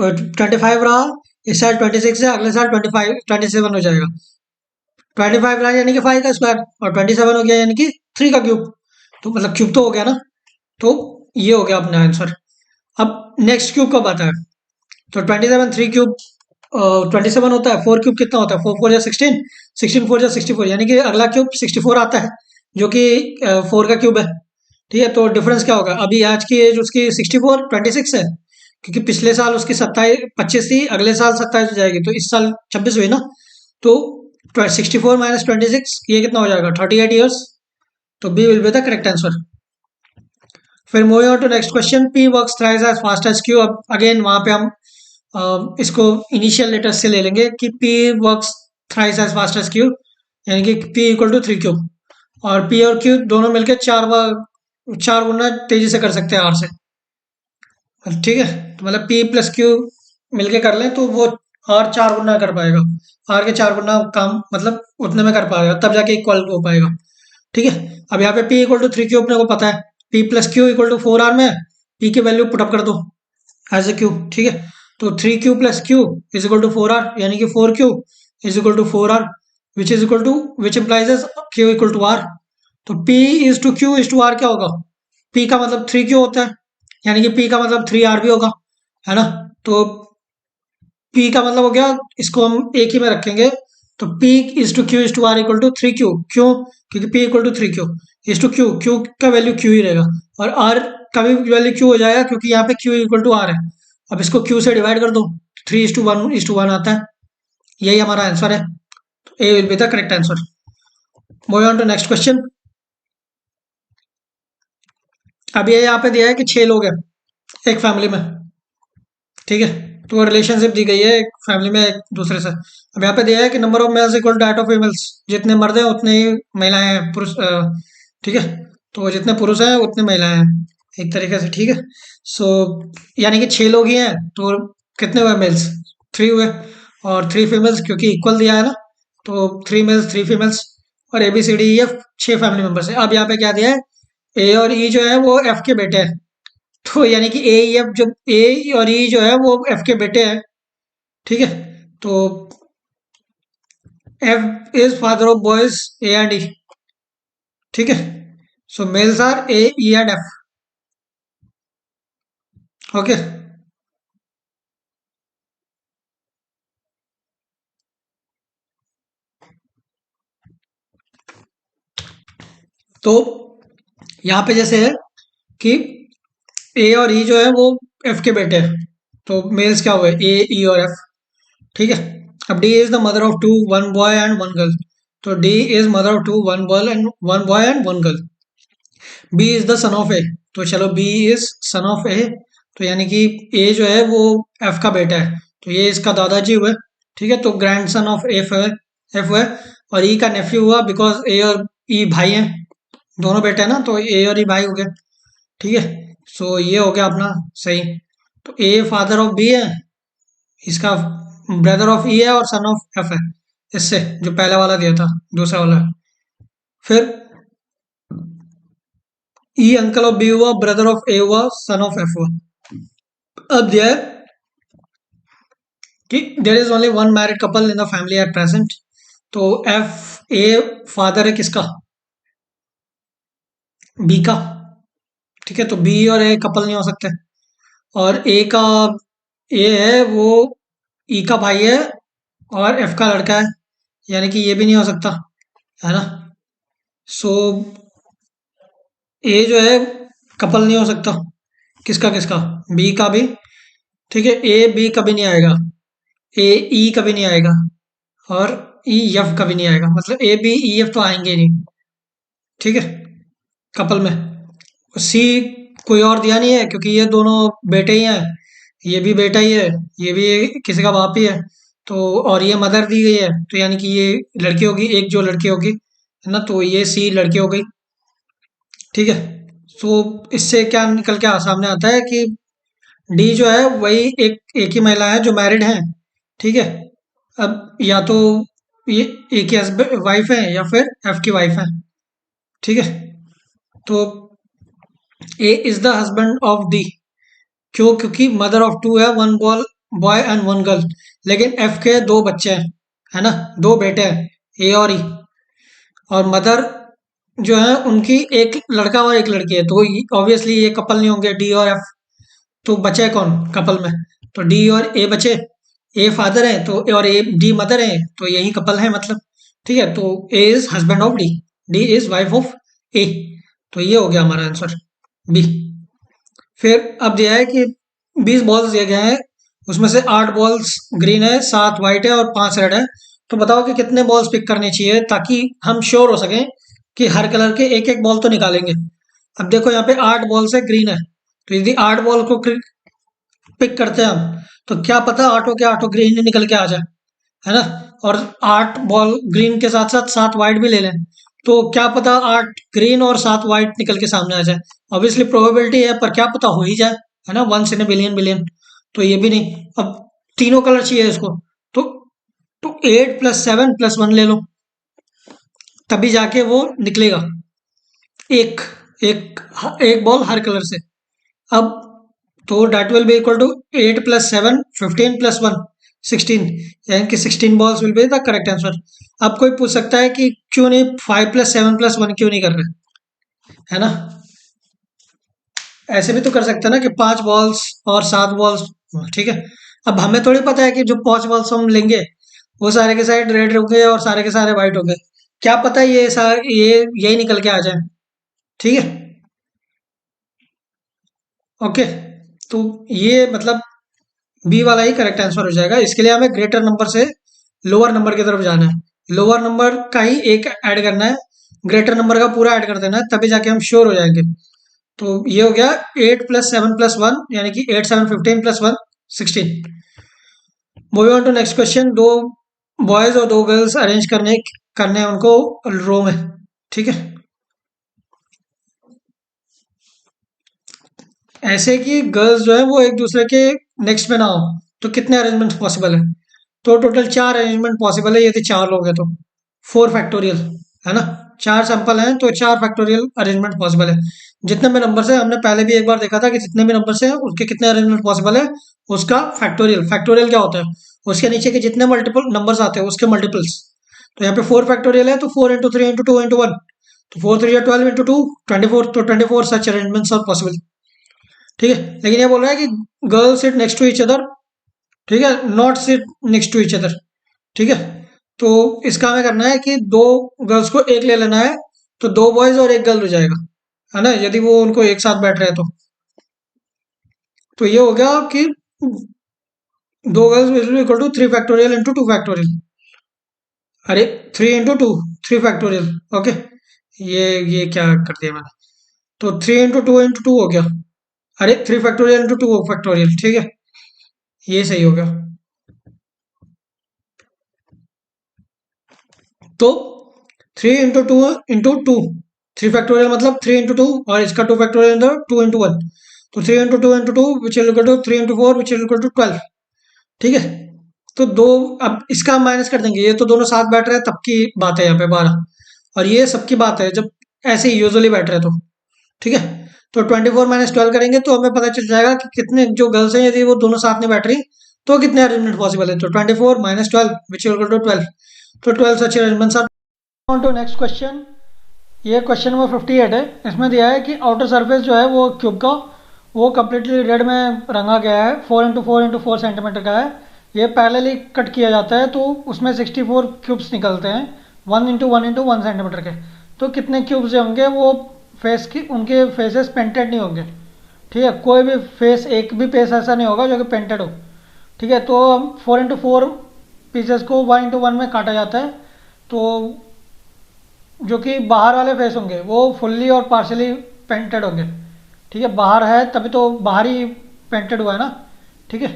25 रहा, इस साइड 26 है, अगले साल 27 हो जाएगा। 25 रहा यानी कि 5 का स्क्वायर, और 27 हो गया यानी कि 3 का क्यूब। तो मतलब क्यूब तो हो गया ना, तो ये हो गया अपना आंसर। अब नेक्स्ट क्यूब कब आता है? तो 27 3 क्यूब 27 होता है, 4 क्यूब कितना होता है? 4 4 या 16, 16 4 या 64, यानी कि अगला क्यूब 64 आता है, जो कि 4 का क्यूब है। ठीक है, तो डिफरेंस क्या होगा? अभी आज की एज उसकी 64 26 है, क्योंकि पिछले साल उसकी 27 25 थी, अगले साल 27 हो जाएगी, तो इस साल 26 हुई ना। तो 64 माइनस 26 ये कितना हो जाएगा? 38 ईयर्स। तो B will be the correct answer. फिर moving on to next question, P works thrice as fast as Q. अब अगेन वहां पे हम इसको इनिशियल लेटर्स से ले लेंगे कि P works thrice as fast as Q, यानी कि पी इक्वल टू 3 क्यूब, और पी और क्यू दोनों मिलकर 4 बार 4 गुना तेजी से कर सकते हैं आर से। ठीक है, तो मतलब पी प्लस क्यू मिलके कर लें तो वो आर 4 गुना कर पाएगा, आर के 4 गुना काम मतलब उतने में कर पाएगा, तब जाके इक्वल हो पाएगा। ठीक है, अब यहाँ पे p इक्वल टू 3 क्यू अपने को पता है, p plus Q equal to 4 R में p की वैल्यू पुटअप कर दो एज ए क्यू। ठीक है, तो 3 Q plus Q is equal to 4 R, यानी कि 4 Q is equal to 4 R, which is equal to which implies Q equal to R. तो p is to Q is to R क्या होगा? p का मतलब 3 क्यू होता है, यानी कि p का मतलब 3 आर भी होगा, है ना। तो p का मतलब हो गया, इसको हम एक ही में रखेंगे, तो p is to Q is to R equal to 3 Q. क्यों? क्योंकि p equal to 3 Q is to Q, Q का वैल्यू क्यू ही रहेगा, और r का भी वैल्यू क्यू हो जाएगा, क्योंकि यहाँ पे q इक्वल टू आर है। अब इसको q से डिवाइड कर दो, 3:1 आता है, यही हमारा आंसर है। A will be the correct answer. Moving on to next question. अब ये यहाँ पे दिया है कि 6 लोग हैं एक फैमिली में। ठीक है, तो रिलेशनशिप दी गई है एक फैमिली में एक दूसरे से। अब यहाँ पे दिया है कि number of males equal to that of females, जितने मर्द हैं उतने ही महिलाएं हैं, पुरुष ठीक है, तो जितने पुरुष हैं उतने महिलाएं हैं एक तरीके से। ठीक है, सो यानी कि 6 लोग ही हैं, तो कितने हुए मेल्स? 3 हुए, और 3 फीमेल्स, क्योंकि इक्वल दिया है ना, तो 3 मेल्स 3 फीमेल्स, और A B C D E F 6 family members है। अब यहाँ पे क्या दिया है? ए और ई जो है वो एफ के बेटे हैं, तो यानी कि ए एफ जो ए और ई जो है वो एफ के बेटे हैं। ठीक है, तो F is father of boys A and E. ठीक है, so males are A E and F. Okay, तो यहाँ पे जैसे है कि ए और ई जो है वो एफ के बेटे हैं, तो मेल्स क्या हुए? ए ई और एफ। ठीक है, अब D is the mother of two, one boy and one girl, तो D is mother of two, one boy and one girl. B is the son of A, तो चलो B is son of A, तो यानी कि ए जो है वो एफ का बेटा है, तो ये इसका दादाजी हुए। ठीक है, तो ग्रैंड सन ऑफ एफ हुए, और ई का नेफ्यू हुआ, बिकॉज ए और ई भाई हैं, दोनों बेटे हैं ना, तो ए और ई भाई हो गए। ठीक है, सो ये हो गया अपना सही। तो ए फादर ऑफ बी है, इसका ब्रदर ऑफ ई है, और सन ऑफ एफ है, इससे जो पहला वाला दिया था, दूसरा वाला। फिर ई अंकल ऑफ बी हुआ, ब्रदर ऑफ ए हुआ, सन ऑफ एफ हुआ। अब दिया है कि there is only one married couple in the family at present, तो एफ ए फादर है किसका? बी का। ठीक है, तो बी और ए कपल नहीं हो सकते, और ए का ए है वो ई का भाई है, और एफ का लड़का है, यानी कि ये भी नहीं हो सकता, है ना। सो ए जो है कपल नहीं हो सकता, किसका किसका? बी का भी। ठीक है, ए बी कभी नहीं आएगा, ए ई कभी नहीं आएगा, और ई एफ कभी नहीं आएगा, मतलब ए बी ई एफ तो आएंगे ही नहीं। ठीक है, कपल में सी कोई और दिया नहीं है, क्योंकि ये दोनों बेटे ही हैं, ये भी बेटा ही है, ये भी किसी का बाप ही है, तो और ये मदर दी गई है, तो यानी कि ये लड़की होगी, एक जो लड़की होगी, है ना, तो ये सी लड़की हो गई। ठीक है, तो इससे क्या निकल के सामने आता है कि डी जो है वही एक एक ही महिला है जो मैरिड है। ठीक है, अब या तो ये एक ही हस्बैंड वाइफ है, या फिर एफ की वाइफ है। ठीक है, तो A is the husband of D, क्यों? क्योंकि मदर ऑफ टू है, one boy boy and one girl, लेकिन एफ के दो बच्चे हैं, है ना, दो बेटे हैं, ए और ई, और मदर जो है उनकी एक लड़का और एक लड़की है, तो ऑब्वियसली ये कपल नहीं होंगे डी और एफ, तो बचे कौन कपल में? तो डी और ए बचे, ए फादर है तो और ए डी मदर है, तो यही कपल है मतलब। ठीक है, तो A is husband of D, D is wife of A, तो ये हो गया हमारा आंसर बी। फिर अब दिया है कि 20 बॉल्स दिए गए हैं, उसमें से 8 बॉल्स ग्रीन है, 7 वाइट है और 5 रेड है, तो बताओ कि कितने बॉल्स पिक करने चाहिए ताकि हम श्योर हो सकें कि हर कलर के एक एक बॉल तो निकालेंगे। अब देखो यहाँ पे 8 बॉल्स है, ग्रीन है, तो यदि 8 बॉल को पिक करते हैं हम, तो क्या पता आठों के आठों ग्रीन ही निकल के आ जाए, है ना। और 8 बॉल ग्रीन के साथ साथ 7 वाइट भी ले लें, तो क्या पता 8 ग्रीन और 7 वाइट निकल के सामने आ जाए। ऑब्वियसली प्रोबेबिलिटी है, पर क्या पता हो ही जाए, है ना, once in a billion billion, तो ये भी नहीं। अब तीनों कलर चाहिए इसको, तो 8+7+1 ले लो, तभी जाके वो निकलेगा, एक एक एक बॉल हर कलर से। अब तो that will be equal to 8+7 15+1 16, यानी कि 16 balls will be the correct answer. अब कोई पूछ सकता है कि क्यों नहीं 5+7+1 क्यों नहीं कर रहे, है ना। ऐसे भी तो कर सकते हैं ना कि 5 बॉल्स और 7 बॉल्स, ठीक है। अब हमें थोड़ी पता है कि जो 5 बॉल्स हम लेंगे वो सारे के सारे रेड होंगे और सारे के सारे वाइट होंगे, क्या पता ये यही निकल के आ जाए, ठीक है। ओके, तो ये मतलब बी वाला ही करेक्ट आंसर हो जाएगा। इसके लिए हमें ग्रेटर नंबर से लोअर नंबर की तरफ जाना है, लोअर नंबर का ही एक ऐड करना है, ग्रेटर नंबर का पूरा ऐड कर देना है, तभी जाके हम श्योर हो जाएंगे। तो ये हो गया 8+7+1, यानी कि 8 7 15+1 16। Moving on to next question. दो बॉयज और दो गर्ल्स अरेंज करने करने हैं उनको रो में, ठीक है। ऐसे कि गर्ल्स जो है वो एक दूसरे के नेक्स्ट में ना हो, तो कितने अरेंजमेंट पॉसिबल है? तो टोटल 4 अरेंजमेंट पॉसिबल है यदि 4 लोग हैं तो, 4 फैक्टोरियल, है ना। 4 सैंपल हैं तो 4 फैक्टोरियल अरेंजमेंट पॉसिबल है। जितने भी नंबर है, हमने पहले भी एक बार देखा था कि जितने भी नंबर है उसके कितने अरेंजमेंट पॉसिबल है, उसका फैक्टोरियल। फैक्टोरियल क्या होता है? उसके नीचे के जितने मल्टीपल नंबर्स आते हैं उसके मल्टीपल्स। तो यहाँ पे 4 फैक्टोरियल है, तो 4 × 3 × 2 × 1, तो 4 3 12 × 2 24, तो 24 सच अरेंजमेंट्स आर पॉसिबल, ठीक है। लेकिन ये बोल रहा है कि girl sit next to each other, ठीक है, not sit next to each other, ठीक है। तो इसका हमें करना है कि दो गर्ल्स को एक ले लेना है, तो 2 बॉयज और एक गर्ल हो जाएगा, है ना, यदि वो उनको एक साथ बैठ रहे हैं तो ये हो गया कि 2 girls will be equal to 3 factorial into 2 factorial, अरे 3 × 2 3 फैक्टोरियल, ओके। ये क्या कर दिया मैंने, तो 3 × 2 × 2 हो गया, अरे 3 फैक्टोरियल इंटू 2 फैक्टोरियल, ठीक है, ये सही हो गया। तो 3 × 2 × 2, 3 फैक्टोरियल मतलब 3 × 2, और इसका 2 फैक्टोरियल अंदर 2 × 1, तो 3 × 2 × 2 which is equal to 3 × 4 which is equal to 12, ठीक है। तो दो, अब इसका हम माइनस कर देंगे, ये तो दोनों साथ बैठ रहे हैं तब की बात है यहाँ पे 12, और ये सबकी बात है जब ऐसे ही यूजुअली बैठ रहे हैं तो, ठीक है। तो 24 - 12 करेंगे तो हमें पता चल जाएगा कि कितने जो गर्ल्स हैं यदि वो दोनों साथ नहीं बैठ रही तो कितने अरेंजमेंट पॉसिबल है, तो 24 - 12 विच इज इक्वल टू 12, तो 12 such arrangements are. On to next question. ये क्वेश्चन नंबर 58 है। इसमें दिया है कि आउटर सरफेस जो है वो क्यूब का वो कम्प्लीटली रेड में रंगा गया है, 4 × 4 × 4 सेंटीमीटर का है। ये पैरेलली कट किया जाता है तो उसमें 64 क्यूब्स निकलते हैं, 1 × 1 × 1 सेंटीमीटर के। तो कितने क्यूब्स जो होंगे वो फेस की, उनके फेसेस पेंटेड नहीं होंगे, ठीक है। कोई भी फेस, एक भी फेस ऐसा नहीं होगा जो कि पेंटेड हो, ठीक है। तो 4 × 4 पीसेस को 1 × 1 में काटा जाता है, तो जो कि बाहर वाले फेस होंगे वो फुल्ली और पार्शली पेंटेड होंगे, ठीक है। बाहर है तभी तो बाहर ही पेंटेड हुआ है ना, ठीक है।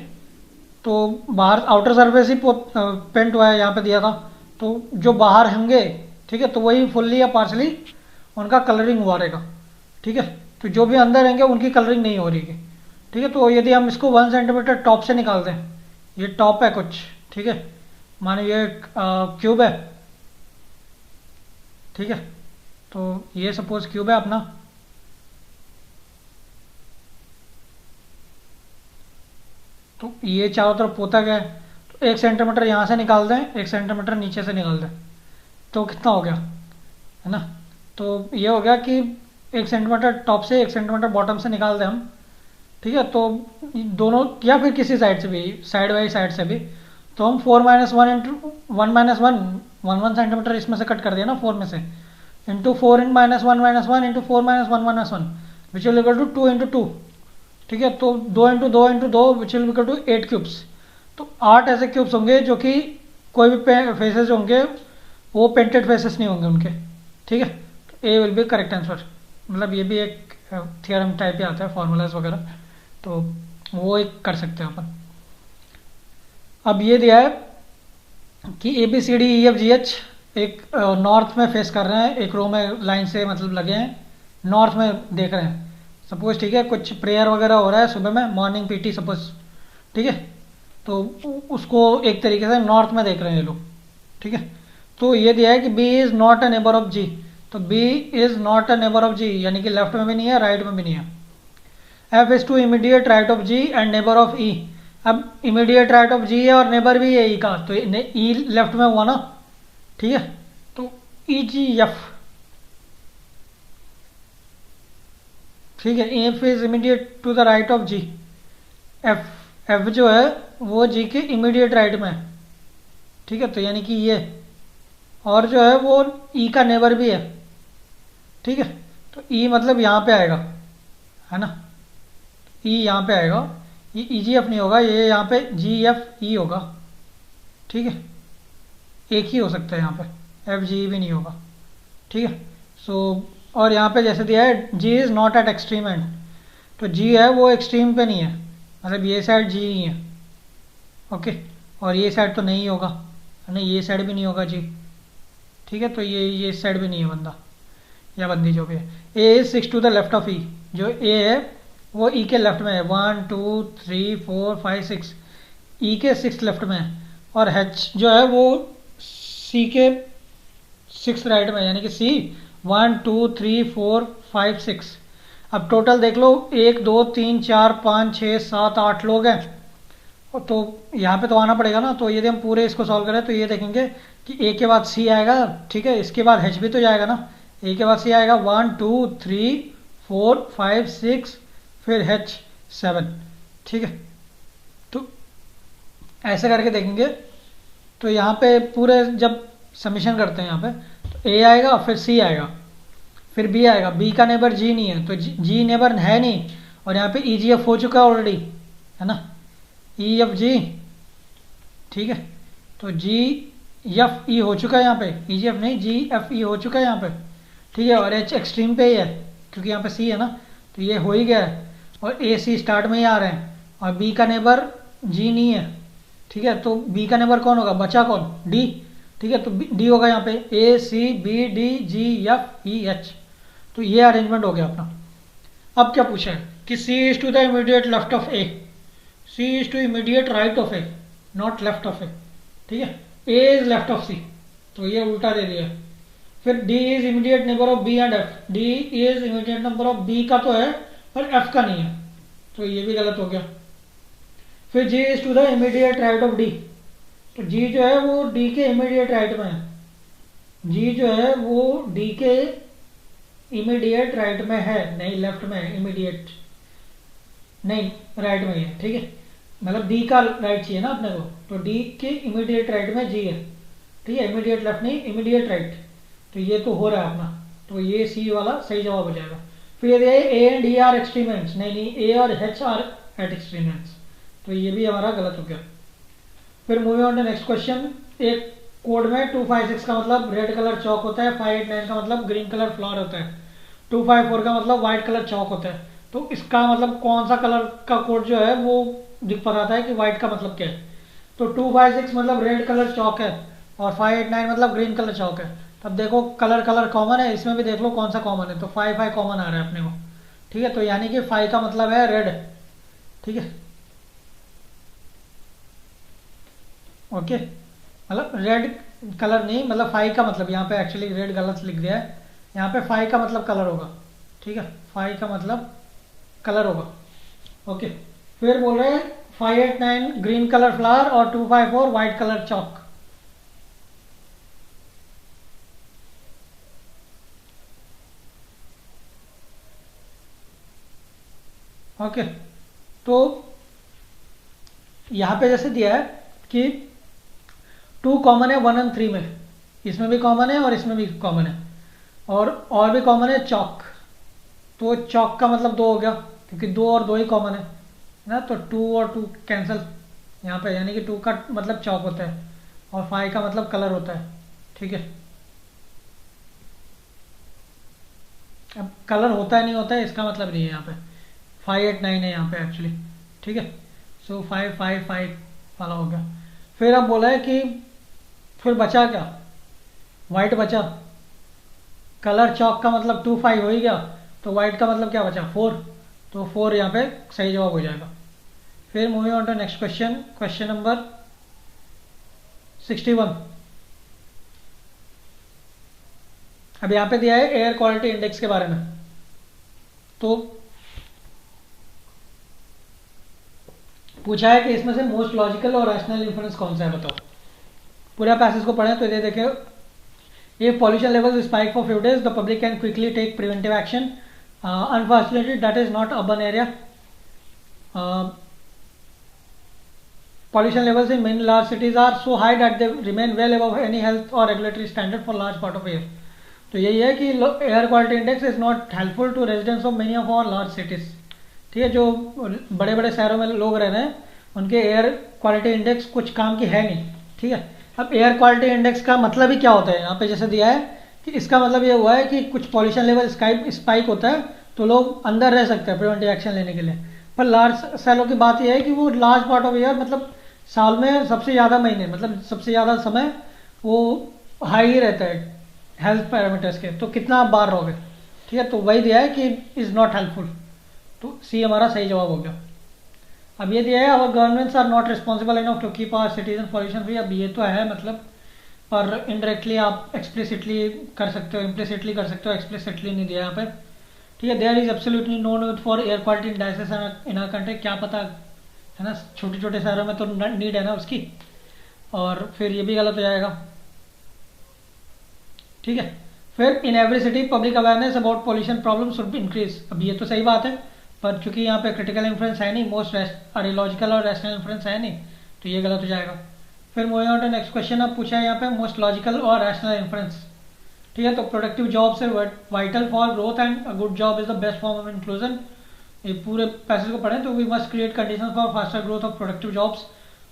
तो बाहर आउटर सरफेस ही पेंट हुआ है, यहाँ पे दिया था, तो जो बाहर होंगे, ठीक है, तो वही फुल्ली या पार्शली उनका कलरिंग हुआ रहेगा, ठीक है। तो जो भी अंदर रहेंगे उनकी कलरिंग नहीं हो रही है, ठीक है। तो यदि हम इसको 1 सेंटीमीटर टॉप से निकाल दें, ये टॉप है कुछ, ठीक है, माने ये क्यूब है, ठीक है। तो ये सपोज क्यूब है अपना, तो ये चारों तरफ पोता गया है, तो 1 सेंटीमीटर यहाँ से निकाल दें, 1 सेंटीमीटर नीचे से निकाल दें, तो कितना हो गया, है ना। तो ये हो गया कि 1 सेंटीमीटर टॉप से, 1 सेंटीमीटर बॉटम से निकाल दें हम, ठीक है। तो दोनों या फिर किसी साइड से भी, साइड बाई साइड से भी, तो हम 4 - 1 इंटू 1 - 1 इसमें से कट कर दिया ना 4 में से, into 4 in -1 into 4 - 1 which will equal to 2 into 2, ठीक है। तो 2 into 2 into 2 which will equal to 8 cubes. तो 8 ऐसे क्यूब्स होंगे जो कि कोई भी फेसेस होंगे वो पेंटेड फेसेस नहीं होंगे उनके, ठीक है। तो A will be correct answer. मतलब ये भी एक थियरम टाइप ही आता है, फार्मूलाज वगैरह, तो वो एक कर सकते हैं अपन। अब ये दिया है कि ABCDEFGH एक नॉर्थ में फेस कर रहे हैं, एक रो में लाइन से मतलब लगे हैं, नॉर्थ में देख रहे हैं सपोज, ठीक है। कुछ प्रेयर वगैरह हो रहा है सुबह में, मॉर्निंग PT सपोज, ठीक है। तो उसको एक तरीके से नॉर्थ में देख रहे हैं ये लोग, ठीक है। तो ये दिया है कि B is not a neighbour of G, तो B is not a neighbour of G यानी कि लेफ्ट में भी नहीं है, राइट में भी नहीं है। F is to immediate right of G and neighbour of E। अब इमीडिएट राइट ऑफ G है और नेबर भी है E का, तो E लेफ्ट में हुआ ना, ठीक है। तो EGF, ठीक है। F is immediate to the right of G, F जो है वो G के इमीडिएट राइट में है, ठीक है। तो यानी कि ये, और जो है वो E का नेबर भी है, ठीक है। तो E मतलब यहाँ पे आएगा, है ना, E यहाँ पे आएगा, ये EGF नहीं होगा, ये यहाँ पे GFE होगा, ठीक है। एक ही हो सकता है यहाँ पे, FGE भी नहीं होगा, ठीक है। सो और यहाँ पे जैसे दिया है G is not at extreme and, तो G है वो एक्सट्रीम पे नहीं है, मतलब ये साइड G ही है, ओके। और ये साइड तो नहीं होगा, है ना, ये साइड भी नहीं होगा G, ठीक है। तो ये साइड भी नहीं है बंदा या बंदी जो भी है। A is 6 to the left of E, जो A है वो E के लेफ्ट में है, 1 2 3 4 5 6, E के 6 लेफ्ट में है। और H जो है वो C के 6 राइट में, यानी कि C 1 2 3 4 5 6। अब टोटल देख लो, 1 2 3 4 5 6 7 8 लोग हैं, तो यहाँ पे तो आना पड़ेगा ना। तो यदि हम पूरे इसको सॉल्व करें तो ये देखेंगे कि A के बाद C आएगा, ठीक है। इसके बाद H भी तो जाएगा ना, A के बाद C आएगा, 1 2 3 4 5 6, फिर H 7, ठीक है। तो ऐसे करके देखेंगे, तो यहाँ पे पूरे जब समीशन करते हैं यहाँ पे, तो A आएगा, फिर C आएगा, फिर B आएगा। B का नेबर G नहीं है, तो G नेबर है नहीं, और यहाँ पे EGF हो चुका है ऑलरेडी, है ना, EFG, ठीक है। तो GFE हो चुका है यहाँ पे, EGF नहीं, GFE हो चुका है यहाँ पे, ठीक है। और H एक्सट्रीम पे ही है क्योंकि यहाँ पे C है ना, तो ये हो ही गया है। और AC स्टार्ट में ही आ रहे हैं, और B का नेबर G नहीं है, ठीक है। तो B का नेबर कौन होगा, बचा कौन, D, ठीक है। तो D होगा यहाँ पे, ACBDGFEH। तो ये अरेंजमेंट हो गया अपना। अब क्या पूछा है कि C is to the immediate left of A, C is to immediate right of A, not left of A, ठीक है। A is left of C, तो ये उल्टा दे दिया। फिर D is immediate neighbour of B and F, D is immediate number of B का तो है पर F का नहीं है, तो ये भी गलत हो गया। फिर G is to the immediate right of D, तो G जो है वो D के इमीडिएट राइट में है, G जो है वो D के इमीडिएट राइट में है, नहीं लेफ्ट में है, इमीडिएट नहीं राइट में है, ठीक है। मतलब D का राइट चाहिए ना अपने को, तो D के इमीडिएट राइट में G है, ठीक है। इमीडिएट लेफ्ट नहीं, इमीडिएट राइट, तो ये तो हो रहा है अपना, तो ये C वाला सही जवाब हो जाएगा। फिर ये A and E are extreme ends, नहीं A और H are at extreme ends, तो ये भी हमारा गलत हो गया। फिर moving on to next question. एक कोड में 256 का मतलब रेड कलर चौक होता है, 589 का मतलब ग्रीन कलर फ्लावर होता है, 254 का मतलब व्हाइट कलर चौक होता है। तो इसका मतलब कौन सा कलर का कोड जो है वो दिख बताता है कि व्हाइट का मतलब क्या है। तो 256 मतलब रेड कलर चौक है, और 589 मतलब ग्रीन कलर चौक है। तब देखो कलर कॉमन है, इसमें भी देख लो कौन सा कॉमन है, तो 5 कॉमन आ रहा है अपने को, ठीक है। तो यानी कि 5 का मतलब है रेड, ठीक है, ओके। मतलब रेड कलर नहीं, मतलब 5 का मतलब, यहाँ पे एक्चुअली रेड गलत लिख दिया है, यहाँ पे 5 का मतलब कलर होगा, ठीक है। 5 का मतलब कलर होगा, ओके। फिर बोल रहे हैं 589 ग्रीन कलर फ्लावर और 254 वाइट कलर चॉक। ओके, तो यहाँ पे जैसे दिया है कि 2 कॉमन है 1 और 3 में, इसमें भी कॉमन है और इसमें भी कॉमन है, और भी कॉमन है चॉक। तो चॉक का मतलब 2 हो गया, क्योंकि 2 और 2 ही कॉमन है ना, तो 2 और 2 कैंसिल यहाँ पे, यानी कि 2 का मतलब चॉक होता है और 5 का मतलब कलर होता है। ठीक है, अब कलर होता है नहीं होता है इसका मतलब नहीं है, यहाँ पे 589 है यहाँ पे एक्चुअली। ठीक है, सो 555 वाला हो गया। फिर अब बोला है कि फिर बचा क्या, वाइट बचा। कलर चॉक का मतलब 25 हो ही गया, तो वाइट का मतलब क्या बचा 4, तो 4 यहाँ पे सही जवाब हो जाएगा। फिर moving on to next question, question number 61। अब यहाँ पे दिया है एयर क्वालिटी इंडेक्स के बारे में, तो पूछा है कि इसमें से मोस्ट लॉजिकल और रैशनल इन्फ्रेंस कौन सा है, बताओ। पूरा पैसेज को पढ़ें तो ये देखें, if pollution levels spike for few days, the public can quickly take preventive action. Unfortunately, that is not urban area. Pollution levels in many large cities are so high that they remain well above any health or regulatory standard for large part of air. तो यही है कि air quality index is not helpful to residents of many of our large cities. ठीक है, जो बड़े बड़े शहरों में लोग रह रहे हैं उनके एयर क्वालिटी इंडेक्स कुछ काम की है नहीं। ठीक है, अब एयर क्वालिटी इंडेक्स का मतलब ही क्या होता है, यहाँ पे जैसे दिया है कि इसका मतलब ये हुआ है कि कुछ पॉल्यूशन लेवल स्पाइक होता है तो लोग अंदर रह सकते हैं प्रिवेंटिव एक्शन लेने के लिए। पर लार्ज शहरों की बात यह है कि वो लार्ज पार्ट ऑफ ईयर, मतलब साल में सबसे ज़्यादा महीने, मतलब सबसे ज़्यादा समय वो हाई ही रहता है हेल्थ पैरामीटर्स के, तो कितना आप बाहर रहोगे। ठीक है, तो वही दिया है कि इज़ नॉट हेल्पफुल, तो सी हमारा सही जवाब हो गया। अब ये दिया है our governments are not responsible enough to keep our citizen pollution free. अब ये तो है मतलब, पर इनडायरेक्टली आप एक्सप्लिसिटली कर सकते हो, इम्प्लिसिटली कर सकते हो, एक्सप्लिसिटली नहीं दिया यहाँ पे। ठीक है, there is absolutely no need for air quality indices in our country. क्या पता है ना, छोटे छोटे शहरों में तो नीड है ना उसकी, और फिर ये भी गलत हो जाएगा। ठीक है, फिर in every city public awareness about pollution problem should be increase. अब ये तो सही बात है, पर चूंकि यहाँ पे क्रिटिकल इन्फ्लुएंस है नहीं, मोस्ट लॉजिकल और रैशनल इन्फ्लुएंस है नहीं, तो ये गलत हो जाएगा। फिर moving on to next question, अब पूछा है यहाँ पे मोस्ट लॉजिकल और रैशनल इन्फ्लुएंस। ठीक है, तो प्रोडक्टिव जॉब्स है vital for growth and a good job is the best form of inclusion. ये पूरे पैसेज को पढ़ें तो we must create condition for faster growth of productive jobs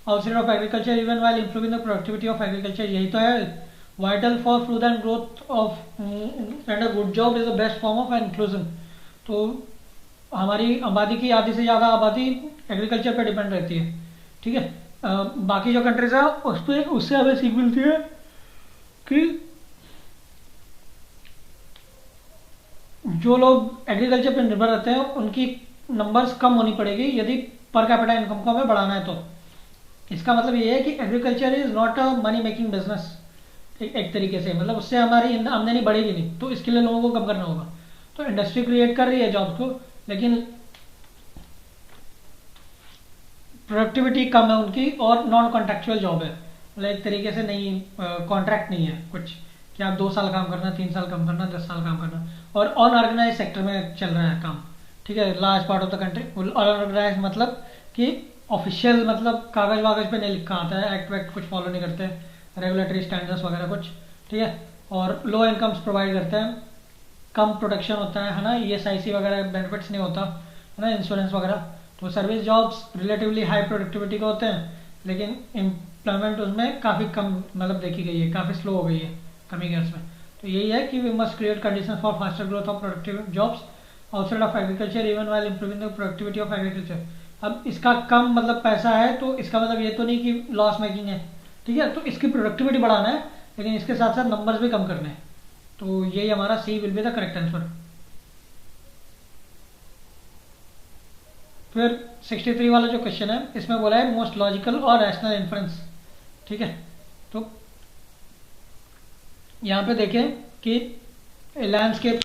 outside of agriculture even while improving the productivity of agriculture. यही तो है, vital for fruit and growth of and a good job is the best form of inclusion. तो हमारी आबादी की आधी से ज़्यादा आबादी एग्रीकल्चर पे डिपेंड रहती है। ठीक है, बाकी जो कंट्रीज है उस पर उससे हमें सीख मिलती है कि जो लोग एग्रीकल्चर पे निर्भर रहते हैं उनकी नंबर्स कम होनी पड़ेगी यदि पर कैपिटा इनकम को हमें बढ़ाना है। तो इसका मतलब ये है कि agriculture is not a money making business एक तरीके से, मतलब उससे हमारी आमदनी बढ़ेगी नहीं, तो इसके लिए लोगों को कम करना होगा। तो इंडस्ट्री क्रिएट कर रही है जॉब्स को, लेकिन प्रोडक्टिविटी कम है उनकी, और नॉन कॉन्ट्रेक्चुअल जॉब है, मतलब एक तरीके से नहीं, कॉन्ट्रैक्ट नहीं है कुछ कि आप 2 साल काम करना, 3 साल काम करना, 10 साल काम करना, और अनऑर्गेनाइज सेक्टर में चल रहा है काम। ठीक है, large part of the country unorganise मतलब कि ऑफिशियल, मतलब कागज वागज पे नहीं लिखा आता है, एक्ट वैक्ट कुछ फॉलो नहीं करते, रेगुलेटरी स्टैंडर्ड्स वगैरह कुछ। ठीक है, और लो इनकम्स प्रोवाइड करते हैं, कम प्रोटेक्शन होता है ना, ESIC वगैरह बेनिफिट्स नहीं होता है ना, इंश्योरेंस वगैरह। तो service jobs relatively high productivity के होते हैं, लेकिन एम्प्लॉयमेंट उसमें काफ़ी कम मतलब देखी गई है, काफ़ी स्लो हो गई है कमी ईयर्स में। तो यही है कि we must create condition for faster growth of productive jobs outside of agriculture even while improving the productivity of agriculture. अब इसका कम मतलब पैसा है, तो इसका मतलब ये तो नहीं कि लॉस मेकिंग है। ठीक है, तो इसकी प्रोडक्टिविटी बढ़ाना है, लेकिन इसके साथ साथ नंबर्स भी कम करने हैं। तो यही हमारा C will be the correct answer. फिर 63 वाला जो क्वेश्चन है इसमें बोला है मोस्ट लॉजिकल और रैशनल इन्फ्रेंस। ठीक है, तो यहाँ पे देखें कि landscape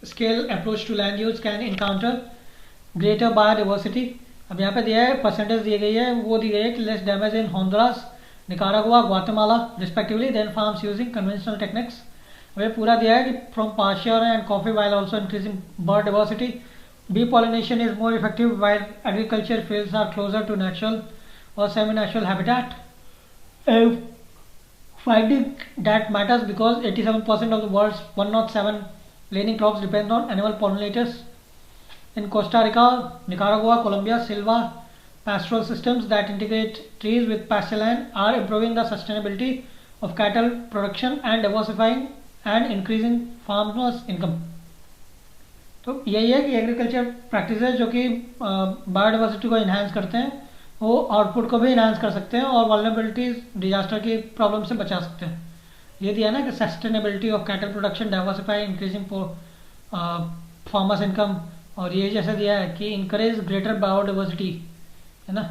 scale approach to land use can encounter greater biodiversity अब यहाँ पे दिया है परसेंटेज दी गई है, वो दी गई है कि less damage in Honduras, Nicaragua, Guatemala respectively than farms using conventional techniques. अब ये पूरा दिया है कि from pasture and coffee while also increasing bird diversity, bee pollination is more effective while agriculture fields are closer to natural or semi-natural habitat. Finding that matters because 87% of the world's 107 leaning crops depend on animal pollinators. In Costa Rica, Nicaragua, Colombia, silva pastoral systems that integrate trees with pastureland are improving the sustainability of cattle production and diversifying and increasing farmers' income. तो यही है कि एग्रीकल्चर प्रैक्टिसेस जो कि बायोडाइवर्सिटी को इन्हांस करते हैं, वो आउटपुट को भी इन्हांस कर सकते हैं और वल्नरेबिलिटीज डिजास्टर की प्रॉब्लम से बचा सकते हैं। ये दिया ना कि sustainability of cattle production, diversify, increasing farmers income, और ये जैसे दिया है कि इंकरेज ग्रेटर बायोडाइवर्सिटी, है ना।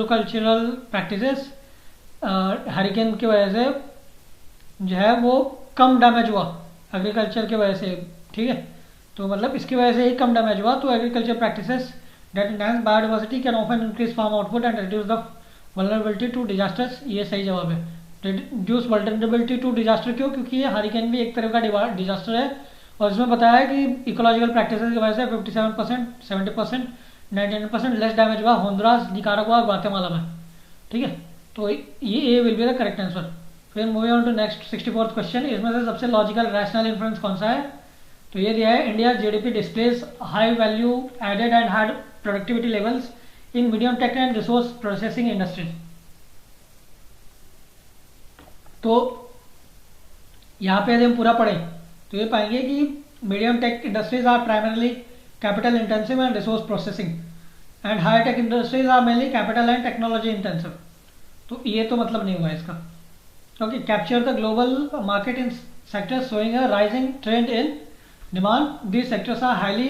एग्रीकल्चरल प्रैक्टिसेस हरिकेन की वजह से जो है वो कम डैमेज हुआ एग्रीकल्चर की वजह से, ठीक है। तो मतलब इसकी वजह से ही कम डैमेज हुआ। तो agriculture practices that enhance biodiversity can often increase farm output and reduce the vulnerability to disasters. ये सही जवाब है, रिड्यूस वल्नरेबिलिटी टू डिजास्टर। क्यों? क्योंकि ये हरिकेन भी एक तरह का डिजास्टर है, और इसमें बताया है कि इकोलॉजिकल प्रैक्टिसेस की वजह से 57%, 70%, 99% लेस डैमेज हुआ होंडुरास, निकारागुआ, ग्वाटेमाला में, ठीक है। तो ये will be the correct answer. फिर moving on to next 64th question, इसमें से सबसे लॉजिकल रैशनल इन्फ्रेंस कौन सा है? तो ये दिया है India GDP displays high value added and high productivity levels in medium tech and resource processing industries. तो यहाँ पे यदि हम पूरा पढ़ें तो ये पाएंगे कि medium tech industries are primarily capital intensive and resource processing and high tech industries are mainly capital and technology intensive. तो ये तो मतलब नहीं हुआ इसका, क्योंकि capture the global market in sectors showing a rising trend in demand, these sectors are highly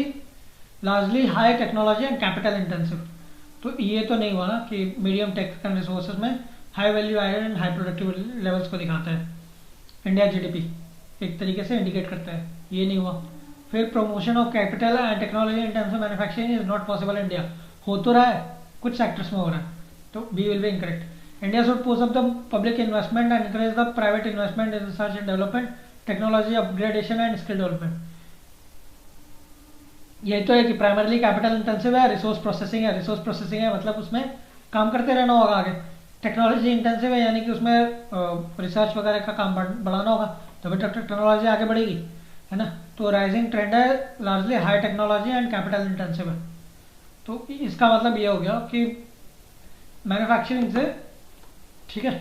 largely high technology and capital intensive. तो ये तो नहीं हुआ ना कि मीडियम टेक एंड रिसोर्सेज में high value added and high productive levels को दिखाता है इंडिया जीडीपी, एक तरीके से इंडिकेट करता है, ये नहीं हुआ। फिर promotion of capital and technology intensive manufacturing is not possible in India. हो तो रहा है, कुछ सेक्टर्स में हो रहा है, तो B will be incorrect. India should push up the public investment and encourage the private investment in research and development, technology upgradation and skill development. यही तो है कि प्राइमरली कैपिटल इंटेंसिव है, रिसोर्स प्रोसेसिंग है, रिसोर्स प्रोसेसिंग है मतलब उसमें काम करते रहना होगा आगे। टेक्नोलॉजी इंटेंसिव है यानी कि उसमें रिसर्च वगैरह का काम बढ़ाना होगा, तभी टेक्नोलॉजी आगे बढ़ेगी, है ना। तो राइजिंग ट्रेंड है, largely high technology and capital intensive है। तो इसका मतलब ये हो गया कि मैन्युफैक्चरिंग से, ठीक है,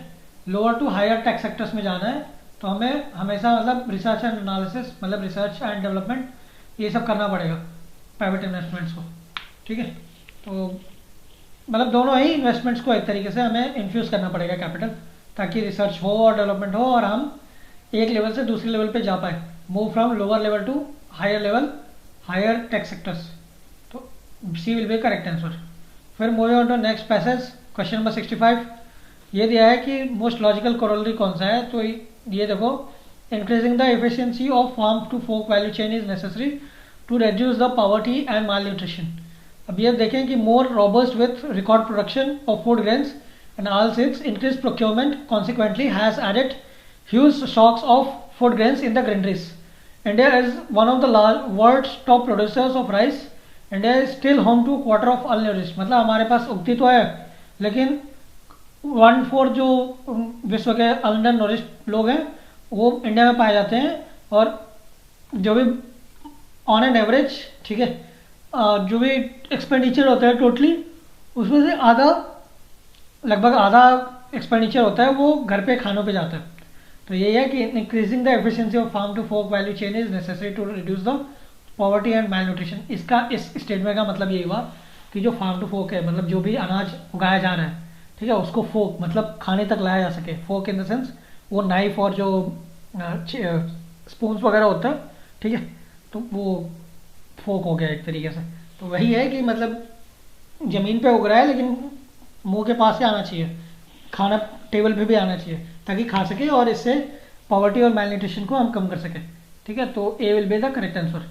lower to higher tech sectors में जाना है तो हमें हमेशा मतलब रिसर्च एंड एनालिसिस, मतलब रिसर्च एंड डेवलपमेंट, ये सब करना पड़ेगा प्राइवेट इन्वेस्टमेंट्स को, ठीक है। तो मतलब दोनों ही इन्वेस्टमेंट्स को एक तरीके से हमें इन्फ्यूज करना पड़ेगा कैपिटल, ताकि रिसर्च हो और डेवलपमेंट हो और हम एक लेवल से दूसरे लेवल पे जा पाए, move from lower level to higher level, higher tech sectors. तो C will be correct answer. फिर moving on to next passage, question number 65। ये दिया है कि मोस्ट लॉजिकल कोरोलरी कौन सा है? तो ये देखो, increasing the efficiency of farm to folk value chain is necessary to reduce the poverty and malnutrition. अब ये देखें कि more robust with record production of food grains and all seeds, increase procurement consequently has added huge stocks of food grains in the granaries. India is one of the world's top producers of rice. India is still home to quarter of undernourished, मतलब हमारे पास उगती तो है लेकिन 1/4 जो विश्व के अंडर नोरिश्ड लोग हैं वो इंडिया में पाए जाते हैं। और जो भी ऑन एन एवरेज, ठीक है, जो भी एक्सपेंडिचर होता है टोटली, उसमें से आधा, लगभग आधा एक्सपेंडिचर होता है वो घर पे खानों पे जाता है। तो यही है कि increasing the efficiency of farm to folk value chain is necessary to reduce the poverty and malnutrition. इसका इस स्टेटमेंट का मतलब ये हुआ कि जो फार्म टू फोक है, मतलब जो भी अनाज उगाया जा रहा है, ठीक है, उसको फोक मतलब खाने तक लाया जा सके। फोक इन द सेंस वो नाइफ और जो स्पून्स वगैरह होता है, ठीक है, तो वो फोक हो गया एक तरीके से। तो वही है कि मतलब ज़मीन पे उग रहा है लेकिन मुंह के पास से आना चाहिए, खाना टेबल पे भी आना चाहिए ताकि खा सके और इससे पॉवर्टी और मैल न्यूट्रिशन को हम कम कर सकें, ठीक है। तो A will be the correct answer.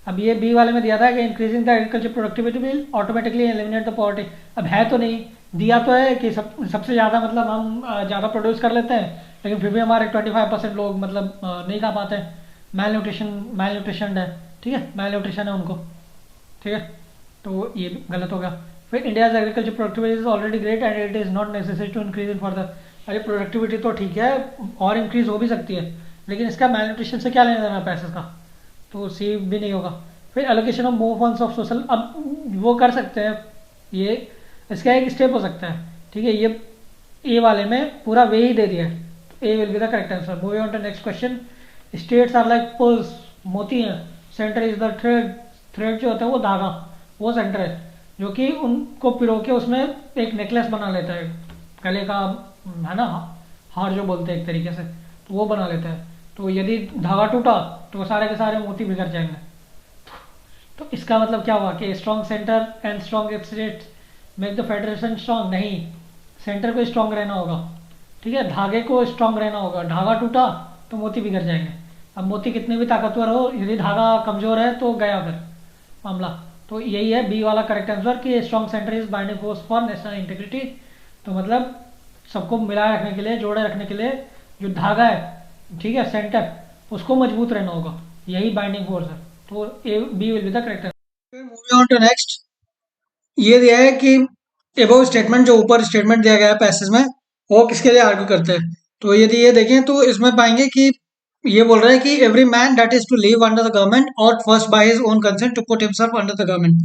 अब ये बी वाले में दिया था कि increasing the agriculture productivity will automatically eliminate the poverty. अब है तो नहीं, दिया तो है कि सबसे ज़्यादा मतलब हम ज़्यादा प्रोड्यूस कर लेते हैं, लेकिन फिर भी हमारे 25% लोग मतलब नहीं खा पाते हैं, मेल न्यूट्रिशन है, ठीक है, मेल न्यूट्रिशन है उनको, ठीक है, तो ये गलत होगा। फिर India's agriculture productivity is already great and it is not necessary to increase in further. अरे प्रोडक्टिविटी तो ठीक है, और इंक्रीज हो भी सकती है, लेकिन इसका मेल न्यूट्रिशन से क्या लेना देना पैसे का, तो सी भी नहीं होगा। फिर allocation of more funds of social, अब वो कर सकते हैं, ये इसका एक स्टेप हो सकता है, ठीक है, ये ए वाले में पूरा वे ही दे दिया है, तो A will be the correct answer. Moving on to next question. States are like pearls, मोती हैं, centre is the thread, thread जो होता है वो धागा, वो सेंटर है, जो कि उनको पिरो के उसमें एक नेकलेस बना लेता है, गले का, है ना, हार जो बोलते हैं एक तरीके से, तो वो बना लेता है। तो यदि धागा टूटा तो सारे के सारे मोती बिखर जाएंगे। तो इसका मतलब क्या हुआ कि strong centre and strong state make the federation strong, नहीं, सेंटर को स्ट्रॉन्ग रहना होगा, ठीक है, धागे को स्ट्रॉन्ग रहना होगा, धागा टूटा तो मोती बिखर जाएंगे। अब मोती कितने भी ताकतवर हो, यदि धागा कमजोर है तो गया फिर मामला। तो यही है बी वाला करेक्ट आंसर कि strong centre is binding force for national integrity. तो मतलब सबको मिलाए रखने के लिए, जोड़े रखने के लिए जो धागा है, ठीक है, सेंटर, उसको मजबूत रहना होगा, यही बाइंडिंग फोर्स है। तो A B will be the correct answer. Moving on to next. ये दिया है कि एबव स्टेटमेंट, जो ऊपर स्टेटमेंट दिया गया है पैसेज में, वो किसके लिए आर्ग्यू करते हैं। तो यदि ये देखें तो इसमें पाएंगे कि ये बोल रहा है कि every man that is to live under the government ought first by his own consent to put himself under the government.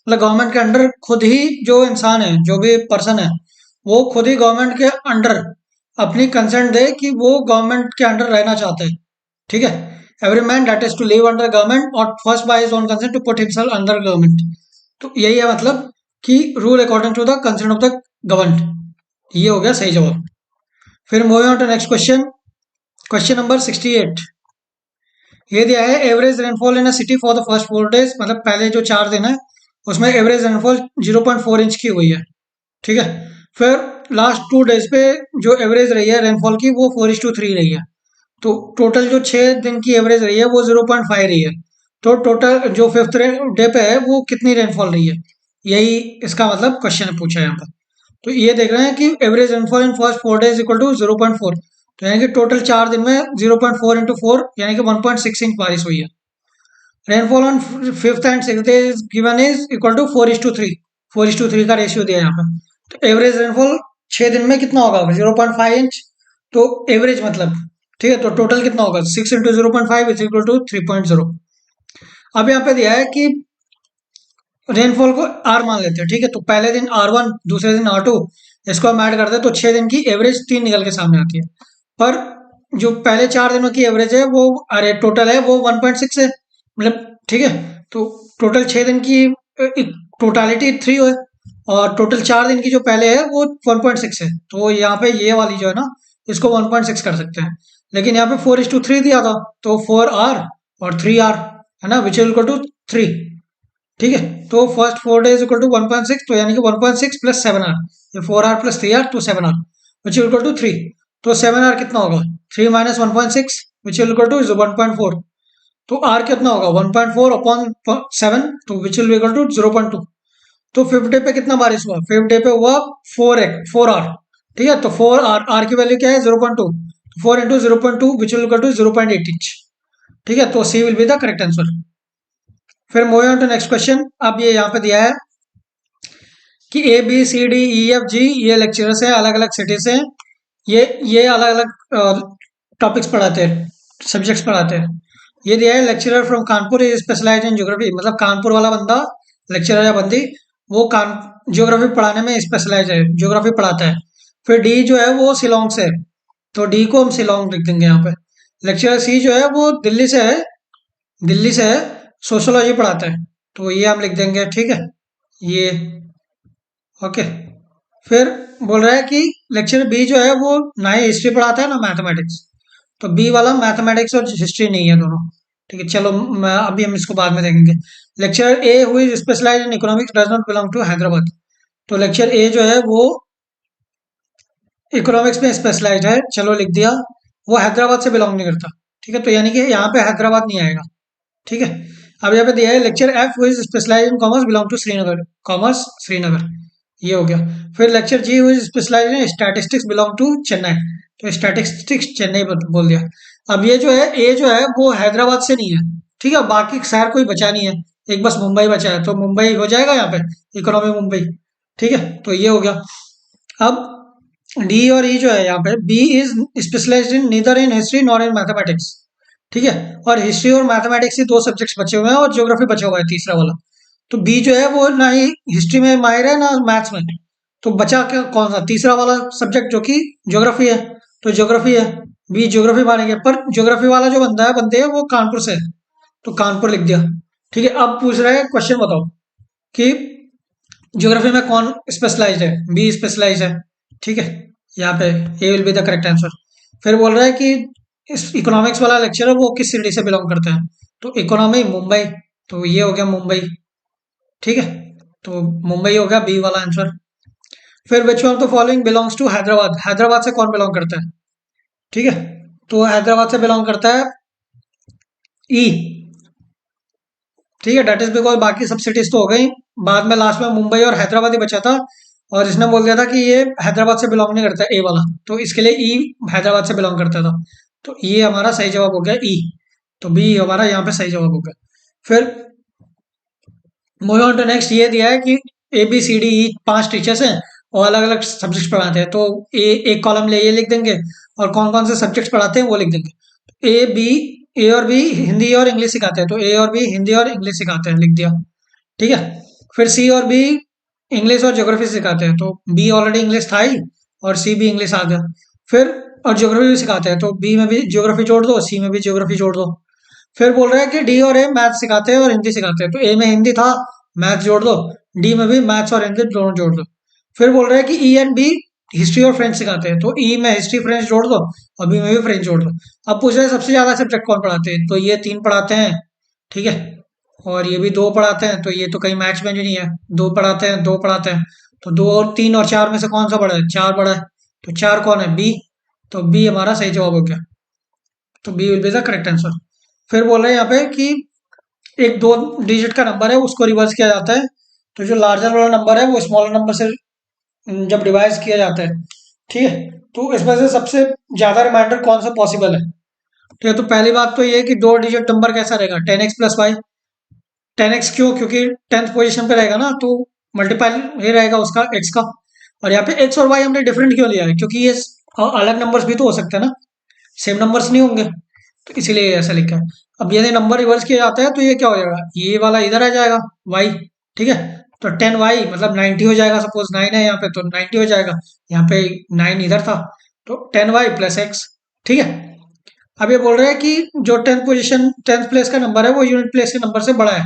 मतलब गवर्नमेंट के अंडर खुद ही जो इंसान है, जो भी पर्सन है, वो खुद ही गवर्नमेंट के अंडर अपनी कंसेंट दे कि वो गवर्नमेंट के अंडर रहना चाहते हैं, ठीक है। Every man that is to live under government ought first by his own consent to put himself under government. तो यही है मतलब कि rule according to the consent of the governed. ये हो गया सही जवाब। फिर moving on to next question. Question number 68। ये दिया है average rainfall in a city for the first 4 days, मतलब पहले जो 4 दिन है उसमें एवरेज रेनफॉल 0.4 इंच की हुई है, ठीक है। फिर लास्ट 2 डेज पे जो एवरेज रही है रेनफॉल की वो 4:3 रही है। तो टोटल जो 6 दिन की एवरेज रही है वो 0.5 रही है। तो टोटल जो फिफ्थ डे पे है वो कितनी रेनफॉल रही है, यही इसका मतलब क्वेश्चन पूछा है यहाँ पर। तो ये देख रहे हैं कि average rainfall in first 4 days equal to 0.4, तो यानी कि टोटल 4 दिन में 0.4 इंटू 4 यानी कि 1.6 इंच बारिश हुई है। Rainfall on fifth and six day given is equal to 4:3, 4:3 का रेशियो दिया है यहाँ पर। तो एवरेज रेनफॉल 6 दिन में कितना होगा, 0.5 इंच, तो एवरेज मतलब, ठीक है, तो टोटल कितना होगा, 6 इंटू 0.5 इज इक्वल टू 3.0। अब यहाँ पे दिया है कि रेनफॉल को आर मान लेते हैं, ठीक है, तो पहले दिन R1, दूसरे दिन R2, इसको हम ऐड करते हैं तो 6 दिन की एवरेज 3 निकल के सामने आती है। पर जो पहले 4 दिनों की एवरेज है वो, अरे टोटल है वो 1.6 है, मतलब, ठीक है, तो टोटल 6 दिन की टोटालिटी 3 है, और टोटल 4 दिन की जो पहले है वो 1.6 है। तो यहाँ पे ये वाली जो है ना, इसको 1.6 कर सकते हैं। लेकिन यहाँ पे 4:3 दिया था, तो 4R और 3R है ना, विच इज इक्वल टू 3, ठीक है। तो फर्स्ट 4 डेज इक्वल टू 1.6, तो यानी कि 1.6 प्लस 7R, ये 4R प्लस 3R तो 7R विच इक्वल टू 3। तो 7R कितना होगा, 3 माइनस 1.6 विच इक्वल टू 1.4। तो R कितना होगा, 1.4 अपॉन 7, तो विच विल इक्वल टू 0.2। तो फिफ्थ डे पे कितना बारिश हुआ, फिफ्थ डे पे हुआ 4R, ठीक है, तो 4R की वैल्यू क्या है, 0.2, 4 into 0.2 which will equal to 0.8 inch, ठीक है, तो C will be the correct answer. फिर moving on to next question. अब ये यहाँ पे दिया है कि ABCDEFG ये लेक्चरर्स हैं, अलग अलग सिटी से, ये अलग अलग टॉपिक्स पढ़ाते हैं, सब्जेक्ट्स पढ़ाते हैं। ये दिया है lecturer from Kanpur is specialise in geography, मतलब कानपुर वाला बंदा, लेक्चरर या बंदी, वो कान ज्योग्राफी पढ़ाने में स्पेशलाइज है, ज्योग्राफी पढ़ाता है। फिर डी जो है वो शिलोंग से है, तो डी को हम शिलोंग लिख देंगे यहाँ पे। लेक्चरर सी जो है वो दिल्ली से है, दिल्ली से है, सोशोलॉजी पढ़ाता है, तो ये हम लिख देंगे, ठीक है, ये ओके। फिर बोल रहा है कि लेक्चर बी जो है वो ना ही हिस्ट्री पढ़ाता है ना मैथमेटिक्स, तो बी वाला मैथमेटिक्स और हिस्ट्री नहीं है दोनों, ठीक है, चलो अभी हम इसको बाद में देखेंगे। Lecture A who is specialise in economics does not belong to Hyderabad, तो लेक्चर ए जो है वो इकोनॉमिक्स में स्पेशलाइज है, चलो लिख दिया, वो हैदराबाद से बिलोंग नहीं करता, ठीक है, तो यानी कि यहाँ पे हैदराबाद नहीं आएगा, ठीक है। अब यहाँ पे दिया है lecture F who is specialise in commerce belong to Srinagar, commerce Srinagar, ये हो गया। फिर lecture G who is specialise in statistics belong to Chennai, तो स्टैटिस्टिक्स चेन्नई बोल दिया। अब ये जो है ए जो है वो हैदराबाद से नहीं है, ठीक है, बाकी शहर कोई बचा नहीं है, एक बस मुंबई बचा है, तो मुंबई हो जाएगा यहाँ पे, इकोनॉमी मुंबई, ठीक है, तो ये हो गया। अब डी और ई जो है यहाँ पे, B is specialised in neither in history nor in mathematics, ठीक है, और हिस्ट्री और मैथमेटिक्स ही दो सब्जेक्ट्स बचे हुए हैं और ज्योग्राफी बचा हुआ है तीसरा वाला। तो बी जो है वो ना ही हिस्ट्री में माहिर है ना मैथ्स में, तो बचा क्या कौन सा तीसरा वाला सब्जेक्ट जो कि ज्योग्राफी है, तो ज्योग्राफी है, बी ज्योग्राफी मानेंगे, पर ज्योग्राफी वाला जो बंदा है बंदे है वो कानपुर से है, तो कानपुर लिख दिया। ठीक है, अब पूछ रहा है क्वेश्चन बताओ कि ज्योग्राफी में कौन स्पेशलाइज्ड है, बी स्पेशलाइज्ड है, ठीक है, यहाँ पे A will be the correct answer. फिर बोल रहा है कि इस इकोनॉमिक्स वाला लेक्चर है वो किस सिटी से बिलोंग करता है, तो इकोनॉमी मुंबई, तो ये हो गया मुंबई, ठीक है, तो मुंबई हो गया बी वाला आंसर। फिर which one of the following belongs to Hyderabad, Hyderabad से कौन बिलोंग करता है, ठीक है, तो हैदराबाद से बिलोंग करता है ई, ठीक है, डेट इज बिकॉज बाकी सब सिटीज तो हो गई, बाद में लास्ट में मुंबई और हैदराबाद ही बचा था, और इसने बोल दिया था कि ये हैदराबाद से बिलोंग नहीं करता ए वाला, तो इसके लिए ई हैदराबाद से बिलोंग करता था, तो ये हमारा सही जवाब हो गया ई, तो बी हमारा यहाँ पे सही जवाब हो गया। फिर मूव ऑन टू नेक्स्ट, ये दिया है कि A B C D E 5 teachers हैं और अलग अलग सब्जेक्ट्स पढ़ाते हैं, तो ए एक कॉलम ले ये लिख देंगे और कौन कौन से सब्जेक्ट्स पढ़ाते हैं वो लिख देंगे। ए और बी हिंदी और इंग्लिश सिखाते हैं, तो ए और बी हिंदी और इंग्लिश सिखाते हैं, लिख दिया, ठीक है। फिर सी और बी इंग्लिश और ज्योग्राफी सिखाते हैं, तो बी ऑलरेडी इंग्लिश था ही और सी भी इंग्लिश आ गया। फिर और ज्योग्राफी भी सिखाते हैं, तो बी में भी ज्योग्राफी जोड़ दो, सी में भी ज्योग्राफी जोड़ दो। फिर बोल रहा है कि डी और ए मैथ सिखाते हैं और हिंदी सिखाते हैं, तो ए में हिंदी था, मैथ जोड़ दो, डी में भी मैथ्स और हिंदी दोनों जोड़ दो। फिर बोल रहा है कि ई एंड बी हिस्ट्री और फ्रेंच सिखाते हैं, तो ई में हिस्ट्री फ्रेंच जोड़ दो और बी में भी फ्रेंच जोड़ दो। अब पूछ रहे हैं सबसे ज्यादा सब्जेक्ट कौन पढ़ाते हैं, तो ये 3 पढ़ाते हैं, ठीक है, और ये भी 2 पढ़ाते हैं, तो ये तो कहीं मैच में भी नहीं है, 2 पढ़ाते हैं 2 पढ़ाते हैं, तो 2 और 3 और 4 में से कौन सा बड़ा है, 4 बड़ा है, तो 4 कौन है, बी, तो बी हमारा सही जवाब हो गया, तो B will be the correct answer. फिर बोल रहे हैं यहाँ पे कि एक 2 डिजिट का नंबर है उसको रिवर्स किया जाता है, तो जो लार्जर वाला नंबर है वो स्मॉलर नंबर से जब डिवाइड किया जाता है, ठीक है, तो इसमें से सबसे ज्यादा रिमाइंडर कौन सा पॉसिबल है, ठीक है, तो पहली बात तो ये है कि 2 डिजिट नंबर कैसा रहेगा, 10x प्लस वाई, 10x क्यों, क्योंकि 10th पोजीशन पे रहेगा ना, तो मल्टीपल ये रहेगा उसका x का, और यहाँ पे x और y हमने डिफरेंट क्यों लिया है, क्योंकि ये अलग नंबर्स भी तो हो सकते हैं ना, सेम नंबर्स नहीं होंगे, तो इसीलिए ऐसा लिखा है। अब यदि नंबर रिवर्स किया जाता है तो ये क्या हो जाएगा, ये वाला इधर आ जाएगा y, ठीक है, तो 10y मतलब 90 हो जाएगा, सपोज 9 है यहाँ पे तो 90 हो जाएगा, यहाँ पे 9 इधर था, तो 10y प्लस एक्स, ठीक है। अब ये बोल रहे हैं कि जो 10th प्लेस का नंबर है वो यूनिट प्लेस के नंबर से बड़ा है,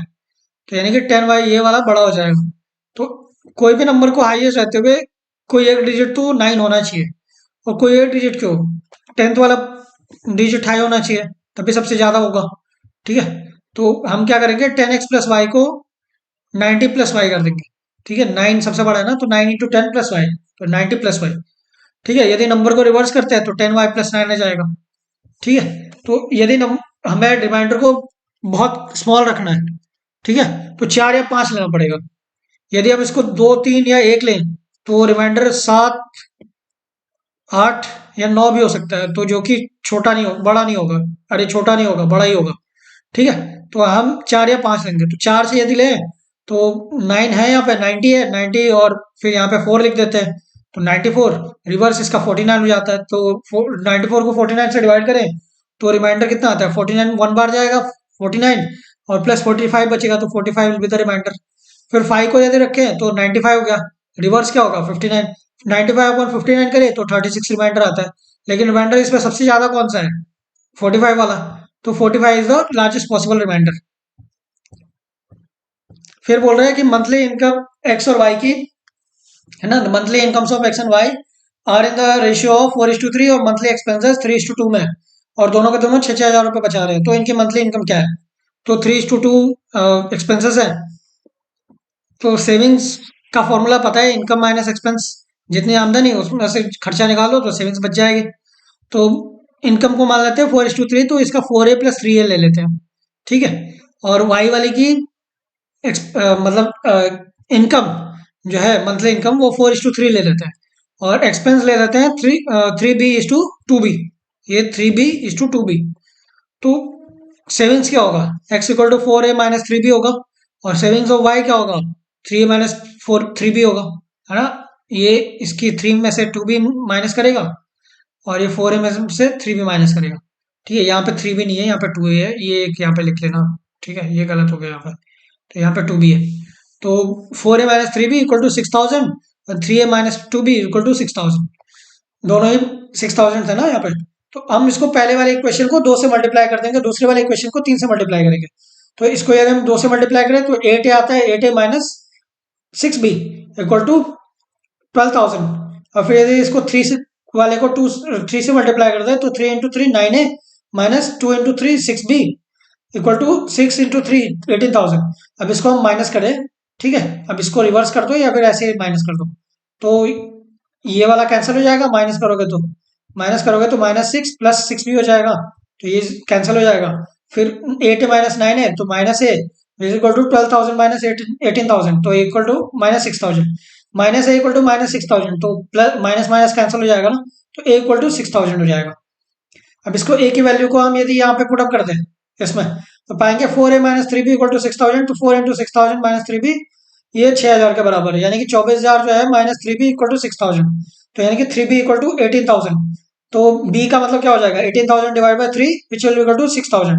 तो यानी कि 10y ये वाला बड़ा हो जाएगा, तो कोई भी नंबर को हाईएस्ट रहते हुए कोई एक डिजिट तो 9 होना चाहिए, और कोई एक डिजिट क्यों, 10th वाला डिजिट हाई होना चाहिए तभी सबसे ज्यादा होगा, ठीक है, तो हम क्या करेंगे 10x प्लस वाई को 90 प्लस वाई कर देंगे, ठीक है, 9 सबसे बड़ा है ना, तो 9 इंटू 10 प्लस वाई, तो 90 प्लस वाई, ठीक है, यदि नंबर को रिवर्स करते हैं तो 10y प्लस 9 आ जाएगा, ठीक है, तो यदि हमें रिमाइंडर को बहुत स्मॉल रखना है, ठीक है, तो 4 या 5 लेना पड़ेगा, यदि हम इसको 2 3 या 1 लें तो रिमाइंडर 7 8 या 9 भी हो सकता है, तो जो कि छोटा नहीं हो बड़ा नहीं होगा, अरे छोटा नहीं होगा बड़ा ही होगा, ठीक है, तो हम 4 या 5 लेंगे, तो 4 से यदि लें तो 9 है यहाँ पे 90 है 90, और फिर यहाँ पे 4 लिख देते हैं, तो 94 रिवर्स इसका 49 हो जाता है, तो 94 को 49 से डिवाइड करें तो रिमाइंडर कितना आता है 49, 1 बार जाएगा 49 और प्लस 45 बचेगा, तो 45 विल बी द रिमाइंडर। फिर 5 को यदि रखें तो 95 हो गया, रिवर्स क्या होगा 59, 95 अपॉन 59 करें तो 36 रिमाइंडर आता है, लेकिन रिमाइंडर इसमें सबसे ज्यादा कौन सा है 45 वाला, तो 45 is the largest possible remainder. फिर बोल रहे हैं कि मंथली इनकम एक्स और वाई की है ना, monthly incomes of X and Y are in the ratio of 4:3 और मंथली एक्सपेंसेस 3:2 में, और दोनों के दोनों 6,000 रुपए बचा रहे हैं, तो इनकी मंथली इनकम क्या है, तो 3:2 एक्सपेंसेस है, तो सेविंग्स का फॉर्मूला पता है, इनकम माइनस एक्सपेंस, जितनी आमदनी उसमें से खर्चा निकालो तो सेविंग्स बच जाएगी, तो इनकम को मान लेते हैं 4:3, तो इसका 4a प्लस 3a ले लेते हैं, ठीक है, और वाई वाले की मतलब इनकम जो है मंथली इनकम वो 4:3 ले लेते हैं, और एक्सपेंस ले लेते हैं 3b:2b। ये 3b:2b। तो सेविंग्स क्या होगा, x=4a-3b होगा, और सेविंग्स ऑफ y क्या होगा, 3a-3b होगा, है ना। ये इसकी 3 में से 2b माइनस करेगा, और ये 4a में से 3b माइनस करेगा। ठीक है, यहाँ पे 3b नहीं है, यहाँ पे 2a है, ये एक यहाँ पे लिख लेना। ठीक है, ये गलत हो गया यहाँ पे, तो यहाँ पे 2b है। तो 4a-3b=6000, और 3a-2b=6000। दोनों ही 6000 थे ना यहाँ पे। तो हम इसको पहले वाले इक्वेशन को 2 से मल्टीप्लाई कर देंगे, दूसरे वाले इक्वेशन को 3 से मल्टीप्लाई करेंगे। तो इसको यदि हम 2 से मल्टीप्लाई करें तो 8a आता है, 8a-6b=12,000। और फिर यदि इसको 3 से वाले को 3 से मल्टीप्लाई कर दे तो 3 × 3 9a-2 × 3 6b=6 × 3 18,000। अब इसको हम माइनस करें, ठीक है, अब इसको रिवर्स कर दो या फिर ऐसे ही माइनस कर दो, तो ये वाला कैंसिल हो जाएगा, माइनस करोगे तो -6 + 6b हो जाएगा, तो ये कैंसिल हो जाएगा। फिर 8a-9 है तो -a =12,000 - 18,000, तो इक्वल टू -6,000। -a=-6,000, तो प्लस माइनस माइनस कैंसिल हो जाएगा ना, तो a=6,000 हो जाएगा। अब इसको a की वैल्यू को हम यदि यहाँ पे पुट अप कर दें इसमें, तो पाएंगे 4a-3b=6,000, तो 4 × 6,000 - 3b, ये 6,000 के बराबर है, यानी कि 24,000 जो है -3b=6,000, तो यानी कि 3b=18,000। तो b का मतलब क्या हो जाएगा, 18,000 divide by 3 which will equal to 6,000।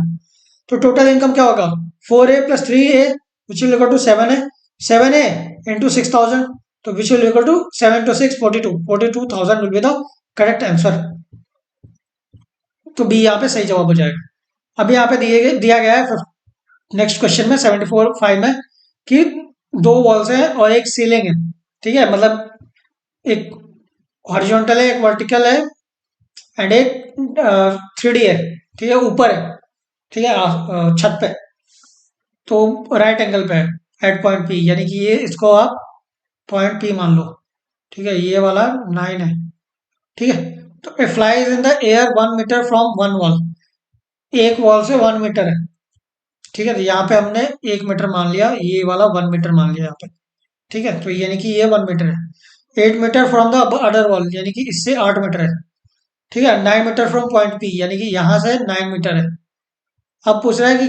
तो टोटल इनकम क्या होगा, 4a + 3a which will equal to 7a, 7a × 6,000, तो which will equal to 7 × 6 42,000 will be the correct answer. तो बी यहाँ पे सही जवाब हो जाएगा। अब यहाँ पे दिया गया है नेक्स्ट क्वेश्चन में 74 में कि 2 वॉल्स हैं और एक सीलिंग है। ठीक है, मतलब एक हॉरिजॉन्टल है, एक वर्टिकल है, एंड एक 3D है। ठीक है, ऊपर है, ठीक है, छत पे, तो राइट एंगल पे है एट पॉइंट पी, यानी कि ये इसको आप पॉइंट पी मान लो। ठीक है, ये वाला 9 है। ठीक है, तो a fly is in the air 1 metre from one wall, एक वॉल से 1 मीटर है। ठीक है, तो यहाँ पे हमने 1 मीटर मान लिया, ये वाला 1 मीटर मान लिया यहाँ पे। ठीक है, तो यानी कि ये 1 मीटर है। 8 metre from the other wall, यानी कि इससे 8 मीटर है। ठीक है, 9 मीटर फ्रॉम पॉइंट पी, यानी कि यहाँ से 9 मीटर है। अब पूछ रहा है कि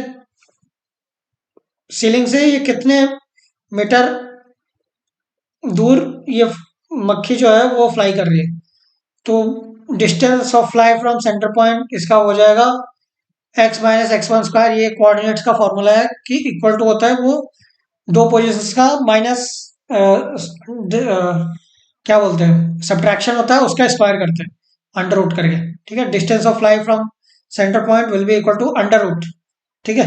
सीलिंग से ये कितने मीटर दूर ये मक्खी जो है वो फ्लाई कर रही है। तो distance of fly from centre point इसका हो जाएगा x - x1²। ये कोऑर्डिनेट्स का फॉर्मूला है कि इक्वल टू होता है वो दो पोजीशंस का माइनस क्या बोलते हैं, सब्ट्रैक्शन होता है, उसका स्क्वायर करते हैं अंडर रूट करके। ठीक है, distance of fly from centre point will be equal to under root. ठीक है,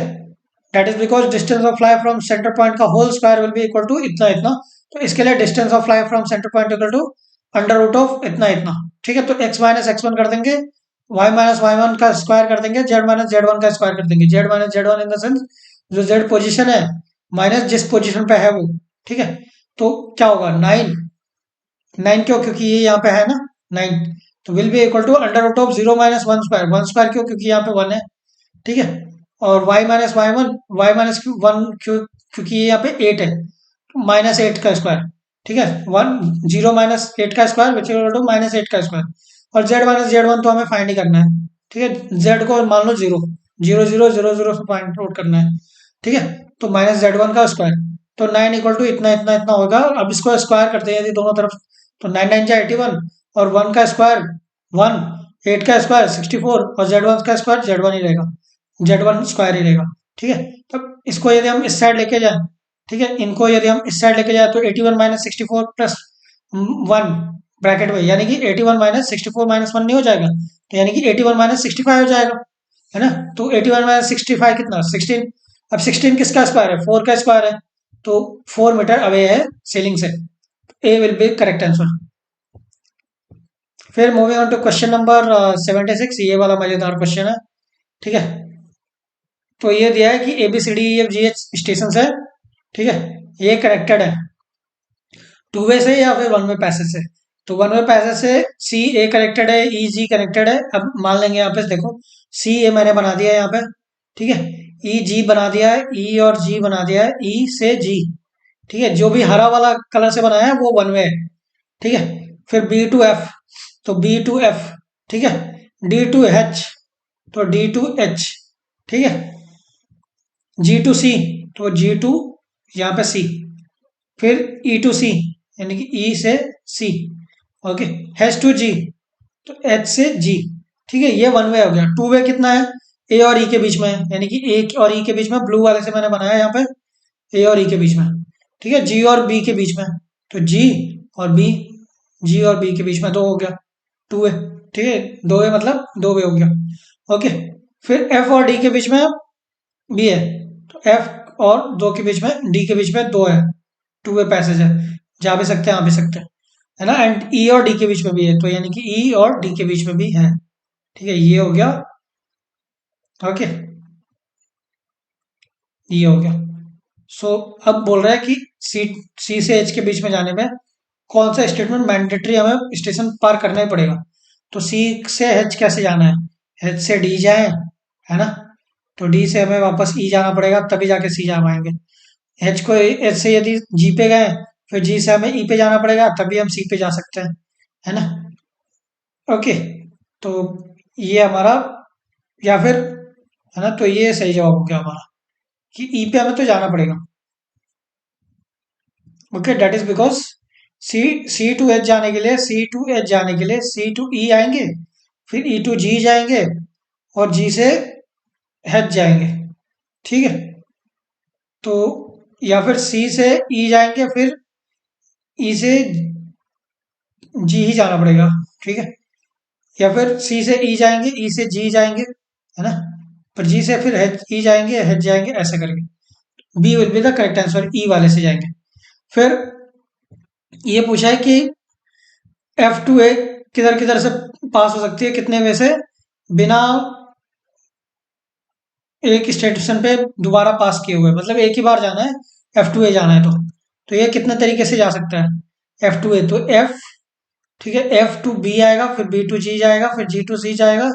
that is because distance of fly from centre point का whole square will be equal to इतना इतना। तो इसके लिए distance of fly from centre point equal to under root of इतना इतना। ठीक है, तो x - x1 कर देंगे, y - y1 का स्क्वायर कर देंगे, z - z1 का स्क्वायर कर देंगे। z - z1 in the sense जो z पोजीशन है माइनस जिस पोजीशन पे है वो। ठीक है, तो क्या होगा 9 9 क्यों, क्योंकि ये यहाँ पे है ना 9, तो will be equal to under root of 0 - 1² 1² क्यों, क्योंकि यहाँ पे 1 है। ठीक है, और y - y1 y - 1 क्यों, क्योंकि ये यहाँ पे 8 है, -8 का स्क्वायर। ठीक है, 0 - 8 का स्क्वायर विच इक्वल टू -8 का स्क्वायर। और z - z1 तो हमें फाइंड ही करना है। ठीक है, z को मान लो 0 0 0 0 0 से फाइंड आउट करना है। ठीक है, तो -z1 का स्क्वायर, तो 9 इक्वल टू इतना इतना इतना होगा। अब इसको स्क्वायर करते हैं यदि दोनों तरफ, तो 9 9 जा 81, और 1 का स्क्वायर 1, 8 का स्क्वायर 64, और z1 का स्क्वायर z1 ही रहेगा, z1 स्क्वायर ही रहेगा। ठीक है, तब इसको यदि हम इस साइड लेके जाए, ठीक है, इनको यदि हम इस साइड लेके जाए तो 81 - 64 प्लस 1 ब्रैकेट में, यानी कि 81 - 64 - 1 नहीं हो जाएगा, तो यानी कि 81 - 65 हो जाएगा, है ना। तो 81 - 65 कितना 16। अब 16 किसका स्क्वायर है, 4 का स्क्वायर है, तो 4 मीटर अवे है सीलिंग से। A will be correct answer. फिर moving on to question number 76, ये वाला मजेदार क्वेश्चन है। ठीक है, तो ये दिया है कि ABCDEFGH स्टेशन है। ठीक है, ये कनेक्टेड है 2 वे से या फिर 1 वे पैसेज से। तो 1 वे पैसेज से CA कनेक्टेड है, EG कनेक्टेड है। अब मान लेंगे यहाँ पे देखो CA मैंने बना दिया यहाँ पे। ठीक है, ई जी बना दिया है, ई और जी बना दिया है, ई से जी। ठीक है, जो भी हरा वाला कलर से बनाया है वो वन वे है। ठीक है, फिर बी टू एफ, तो बी टू एफ। ठीक है, डी टू एच, तो डी टू एच। ठीक है, जी टू सी, तो जी टू यहाँ पे सी। फिर ई टू सी, यानी कि ई से सी। ओके, एच टू जी, तो एच से जी। ठीक है, ये वन वे हो गया। टू वे कितना है, ए और ई के बीच में है, यानी कि ए और ई के बीच में, ब्लू वाले से मैंने बनाया यहाँ पे ए और ई के बीच में। ठीक है, जी और बी के बीच में, तो जी और बी, जी और बी के बीच में दो हो गया, टू वे। ठीक है, दो वे मतलब दो वे हो गया। ओके, फिर एफ और डी के बीच में बी है, तो एफ और दो के बीच में, डी के बीच में दो है, टू वे पैसेज है, जा भी सकते हैं आ भी सकते हैं, है ना। एंड ई और डी के बीच में भी है, तो यानी कि ई और डी के बीच में भी है। ठीक है, ये हो गया। ओके, ये हो गया। सो अब बोल रहा है कि सी सी से एच के बीच में जाने में कौन सा स्टेटमेंट मैंडेटरी हमें स्टेशन पार करना ही पड़ेगा। तो सी से एच कैसे जाना है, एच से डी जाए, है ना। तो डी से हमें वापस ई जाना पड़ेगा, तभी जाके सी जा पाएंगे। एच से यदि जी पे गए, फिर जी से हमें ई पे जाना पड़ेगा, तभी हम सी पे जा सकते हैं, है ना। ओके, तो ये हमारा, या फिर, है ना, तो ये सही जवाब हो गया हमारा कि ई पे हमें तो जाना पड़ेगा। Okay, that is because C C to H जाने के लिए, सी टू एच जाने के लिए सी टू ई आएंगे, फिर ई टू जी जाएंगे, और जी से एच जाएंगे। ठीक है, तो या फिर सी से ई जाएंगे, फिर ई से जी ही जाना पड़ेगा। ठीक है, या फिर सी से ई जाएंगे, ई से जी जाएंगे, है ना। पर जी से फिर एच ई जाएंगे, एच जाएंगे, ऐसे करके B will be the correct answer, E वाले से जाएंगे। फिर ये पूछा है कि एफ टू ए किधर किधर से पास हो सकती है, कितने में से, बिना एक स्टेशन पे दोबारा पास किए हुए, मतलब एक ही बार जाना है, एफ टू ए जाना है तो ये कितने तरीके से जा सकता है एफ टू ए, तो एफ, ठीक है, एफ टू बी आएगा, फिर बी टू जी जाएगा, फिर जी टू सी जाएगा,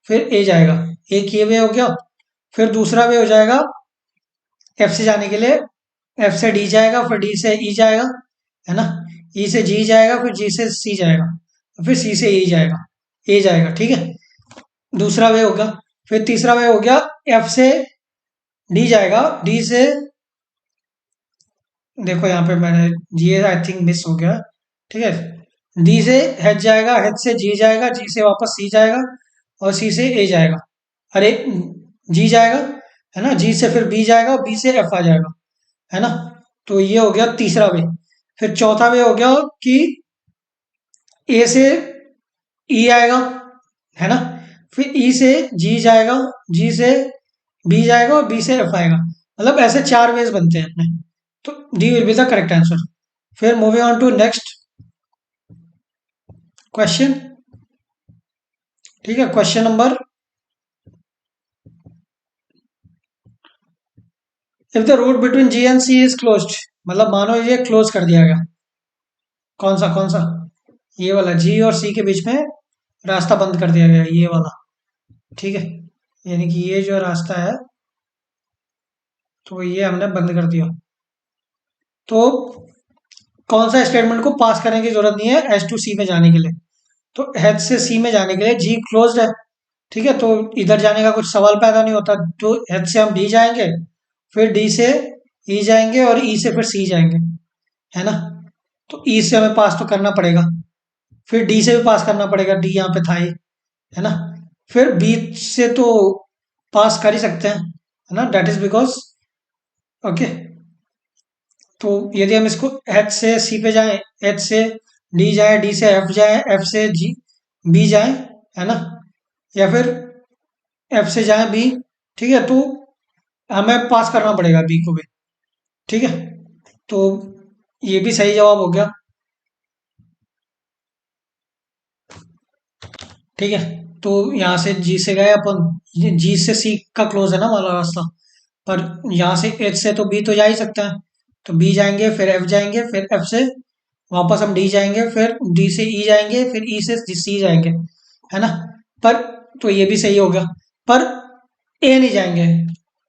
फिर ए जाएगा। एक ये वे हो गया। फिर दूसरा वे हो जाएगा एफ से जाने के लिए, एफ से डी जाएगा, फिर डी से ई जाएगा, है ना। ई से जी जाएगा, फिर जी से सी जाएगा, फिर सी से ए जाएगा, ए जाएगा। ठीक है, दूसरा वे होगा। फिर तीसरा वे हो गया, एफ से डी जाएगा, डी से, देखो यहाँ पे मैंने ये आई थिंक मिस हो गया। ठीक है, डी से एच जाएगा, एच से जी जाएगा, जी से वापस सी जाएगा, और सी से ए जाएगा, अरे जी जाएगा, है ना। जी से फिर बी जाएगा, बी से एफ आ जाएगा, है ना। तो ये हो गया तीसरा वे। फिर चौथा वे हो गया कि ए से ई आएगा, है ना। फिर ई से जी जाएगा, जी से बी जाएगा, और बी से एफ आएगा। मतलब ऐसे चार वेज बनते हैं अपने। तो D will be the correct answer. फिर moving on to next question. ठीक है, question number, if the road between G and C is closed, मतलब मानो ये क्लोज कर दिया गया, कौन सा कौन सा, ये वाला जी और सी के बीच में रास्ता बंद कर दिया गया, ये वाला। ठीक है, यानी कि ये जो रास्ता है, तो ये हमने बंद कर दिया। तो कौन सा स्टेटमेंट को पास करने की जरूरत नहीं है एच टू सी में जाने के लिए। तो एच से सी में जाने के लिए जी क्लोज्ड है। ठीक है, तो इधर जाने का कुछ सवाल पैदा नहीं होता। तो एच से हम डी जाएंगे, फिर डी से ई जाएंगे, और ई से फिर सी जाएंगे, है ना। तो ई से हमें पास तो करना पड़ेगा, फिर डी से भी पास करना पड़ेगा, डी यहाँ पे था ही, है ना। फिर बी से तो पास कर ही सकते हैं, है ना, डेट इज बिकॉज, ओके। तो यदि हम इसको एच से सी पे जाएं, एच से डी जाए, डी से एफ जाए, एफ से जी बी जाए, है ना, या फिर एफ से जाए बी, ठीक है, तो हमें पास करना पड़ेगा बी को भी। ठीक है, तो ये भी सही जवाब हो गया। ठीक है, तो यहाँ से जी से गए अपन, जी से सी का क्लोज है ना वाला रास्ता, पर यहाँ से एच से तो बी तो जा ही सकता है, तो बी जाएंगे, फिर एफ जाएंगे, फिर एफ से वापस हम डी जाएंगे, फिर डी से ई जाएंगे, फिर ई से सी जाएंगे, है ना। पर तो ये भी सही हो गया, पर ए नहीं जाएंगे,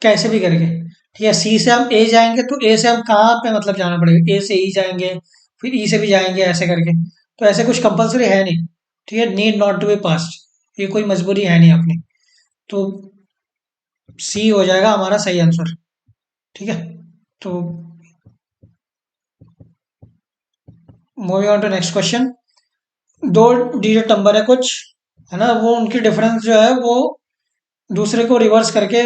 कैसे भी करके। ठीक है, सी से हम ए जाएंगे तो ए से हम कहाँ पे मतलब जाना पड़ेगा, ए से ई जाएंगे, फिर ई से भी जाएंगे ऐसे करके। तो ऐसे कुछ कंपलसरी है नहीं। ठीक है, need not to be past, ये कोई मजबूरी है नहीं अपनी। तो सी हो जाएगा हमारा सही आंसर। ठीक है, तो moving on to next question. दो डिजिट नंबर है कुछ, है ना, वो उनकी डिफरेंस जो है वो दूसरे को रिवर्स करके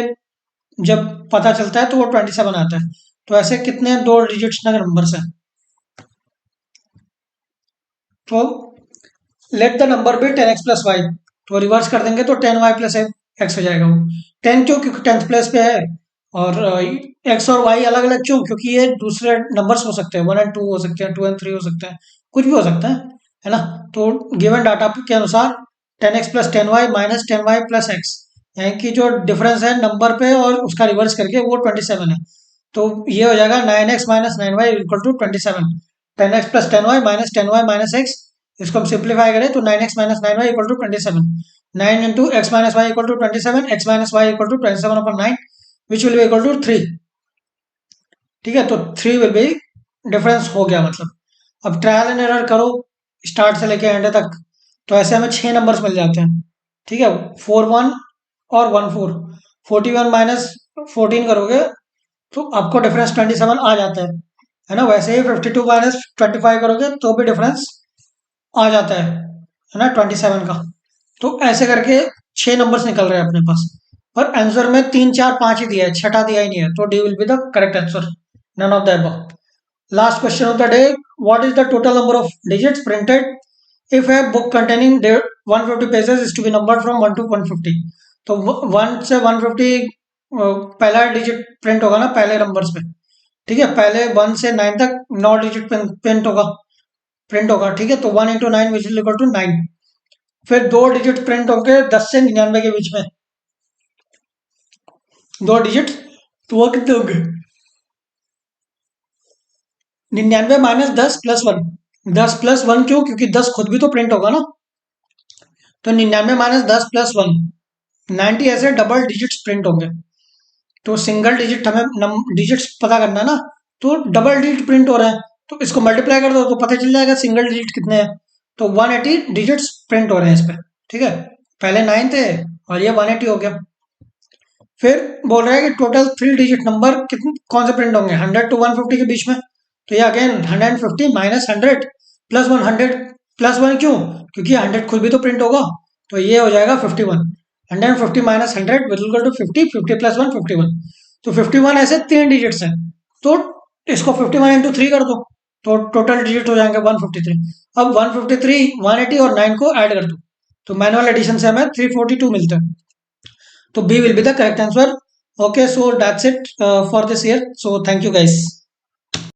जब पता चलता है तो वो 27 आता है। तो ऐसे कितने दो डिजिट्स नंबर्स हैं? तो let the number B 10x+y। तो रिवर्स कर देंगे तो 10y+x हो जाएगा वो। 10 क्यों? क्योंकि 10th प्लेस पे है। और x और y अलग अलग क्यों? क्योंकि ये दूसरे नंबर्स हो सकते हैं, 1 और 2 हो सकते हैं, 2 और 3 हो सकते हैं, कुछ भी हो सकता है ना। तो गिवन डाटा के अनुसार 10x+10y माइनस 10y+x, यानी कि जो डिफरेंस है नंबर पे और उसका रिवर्स करके वो 27 है। तो ये हो जाएगा 9x minus 9y equal to 27। 10x+10y minus 10y minus X, इसको हम सिंप्लीफाई करें तो 9x minus 9y equal to 27। 9 into X minus Y equal to 27, X minus Y equal to 27/9, which will be equal to 3। ठीक है, तो 3 विल बी डिफरेंस हो गया मतलब। अब ट्रायल एंड एरर करो स्टार्ट से लेके एंड तक, तो ऐसे हमें 6 नंबर्स मिल जाते हैं। ठीक है, 4 1 और 1 4। 41 माइनस 14 करोगे तो आपको डिफरेंस 27 आ जाता है ना। वैसे ही 52 माइनस 25 करोगे तो भी डिफरेंस आ जाता है ना 27 का। तो ऐसे करके 6 नंबर्स निकल रहे हैं अपने पास। और आंसर में 3 4 5 ही दिया है, छठा दिया ही नहीं है, तो D will be the correct answer, none of the above. Last question of the day, what is the total number of digits printed if a book containing 150 pages is to be numbered from 1 to 150। तो 1 से 150 पहला डिजिट प्रिंट होगा ना पहले नंबर्स पे। ठीक है, पहले 1 से 9 तक 9 डिजिट प्रिंट होगा। ठीक है, तो 1 into 9 which is equal to 9। फिर 2 डिजिट प्रिंट होंगे 10 से 99 के बीच में, 2 डिजिट, तो वो कितने होंगे? 99 माइनस 10+1। 10+1 क्यों? क्योंकि 10 खुद भी तो प्रिंट होगा ना। तो 99 माइनस 10+1, 90 ऐसे डबल डिजिट्स प्रिंट होंगे। तो सिंगल डिजिट हमें डिजिट्स पता करना है ना, तो डबल डिजिट प्रिंट हो रहा है, तो इसको मल्टीप्लाई कर दो तो पता चल जाएगा सिंगल डिजिट कितने हैं। तो 180 डिजिट्स प्रिंट हो रहे हैं इस पे। ठीक है, पहले 9 थे और ये 180 हो गया। फिर बोल रहा है कि टोटल 3 डिजिट नंबर कितने कौन से प्रिंट होंगे 100 to 150 के बीच में। तो ये अगेन 150 माइनस 100 प्लस 100 प्लस 1 क्यों? क्योंकि 100 खुद भी तो प्रिंट होगा। तो ये हो जाएगा 51। 150 minus 100 will equal to 50, 50 plus 1 51। तो 51 ऐसे 3 डिजिट्स हैं, तो इसको 51 इंटू 3 कर दो तो टोटल डिजिट हो जाएंगे 153। अब 153, 180 और 9 को ऐड कर दो तो मैनुअल एडिशन से हमें 342 मिलता है। तो B will be the correct answer. Okay, so that's it for this year. So thank you guys.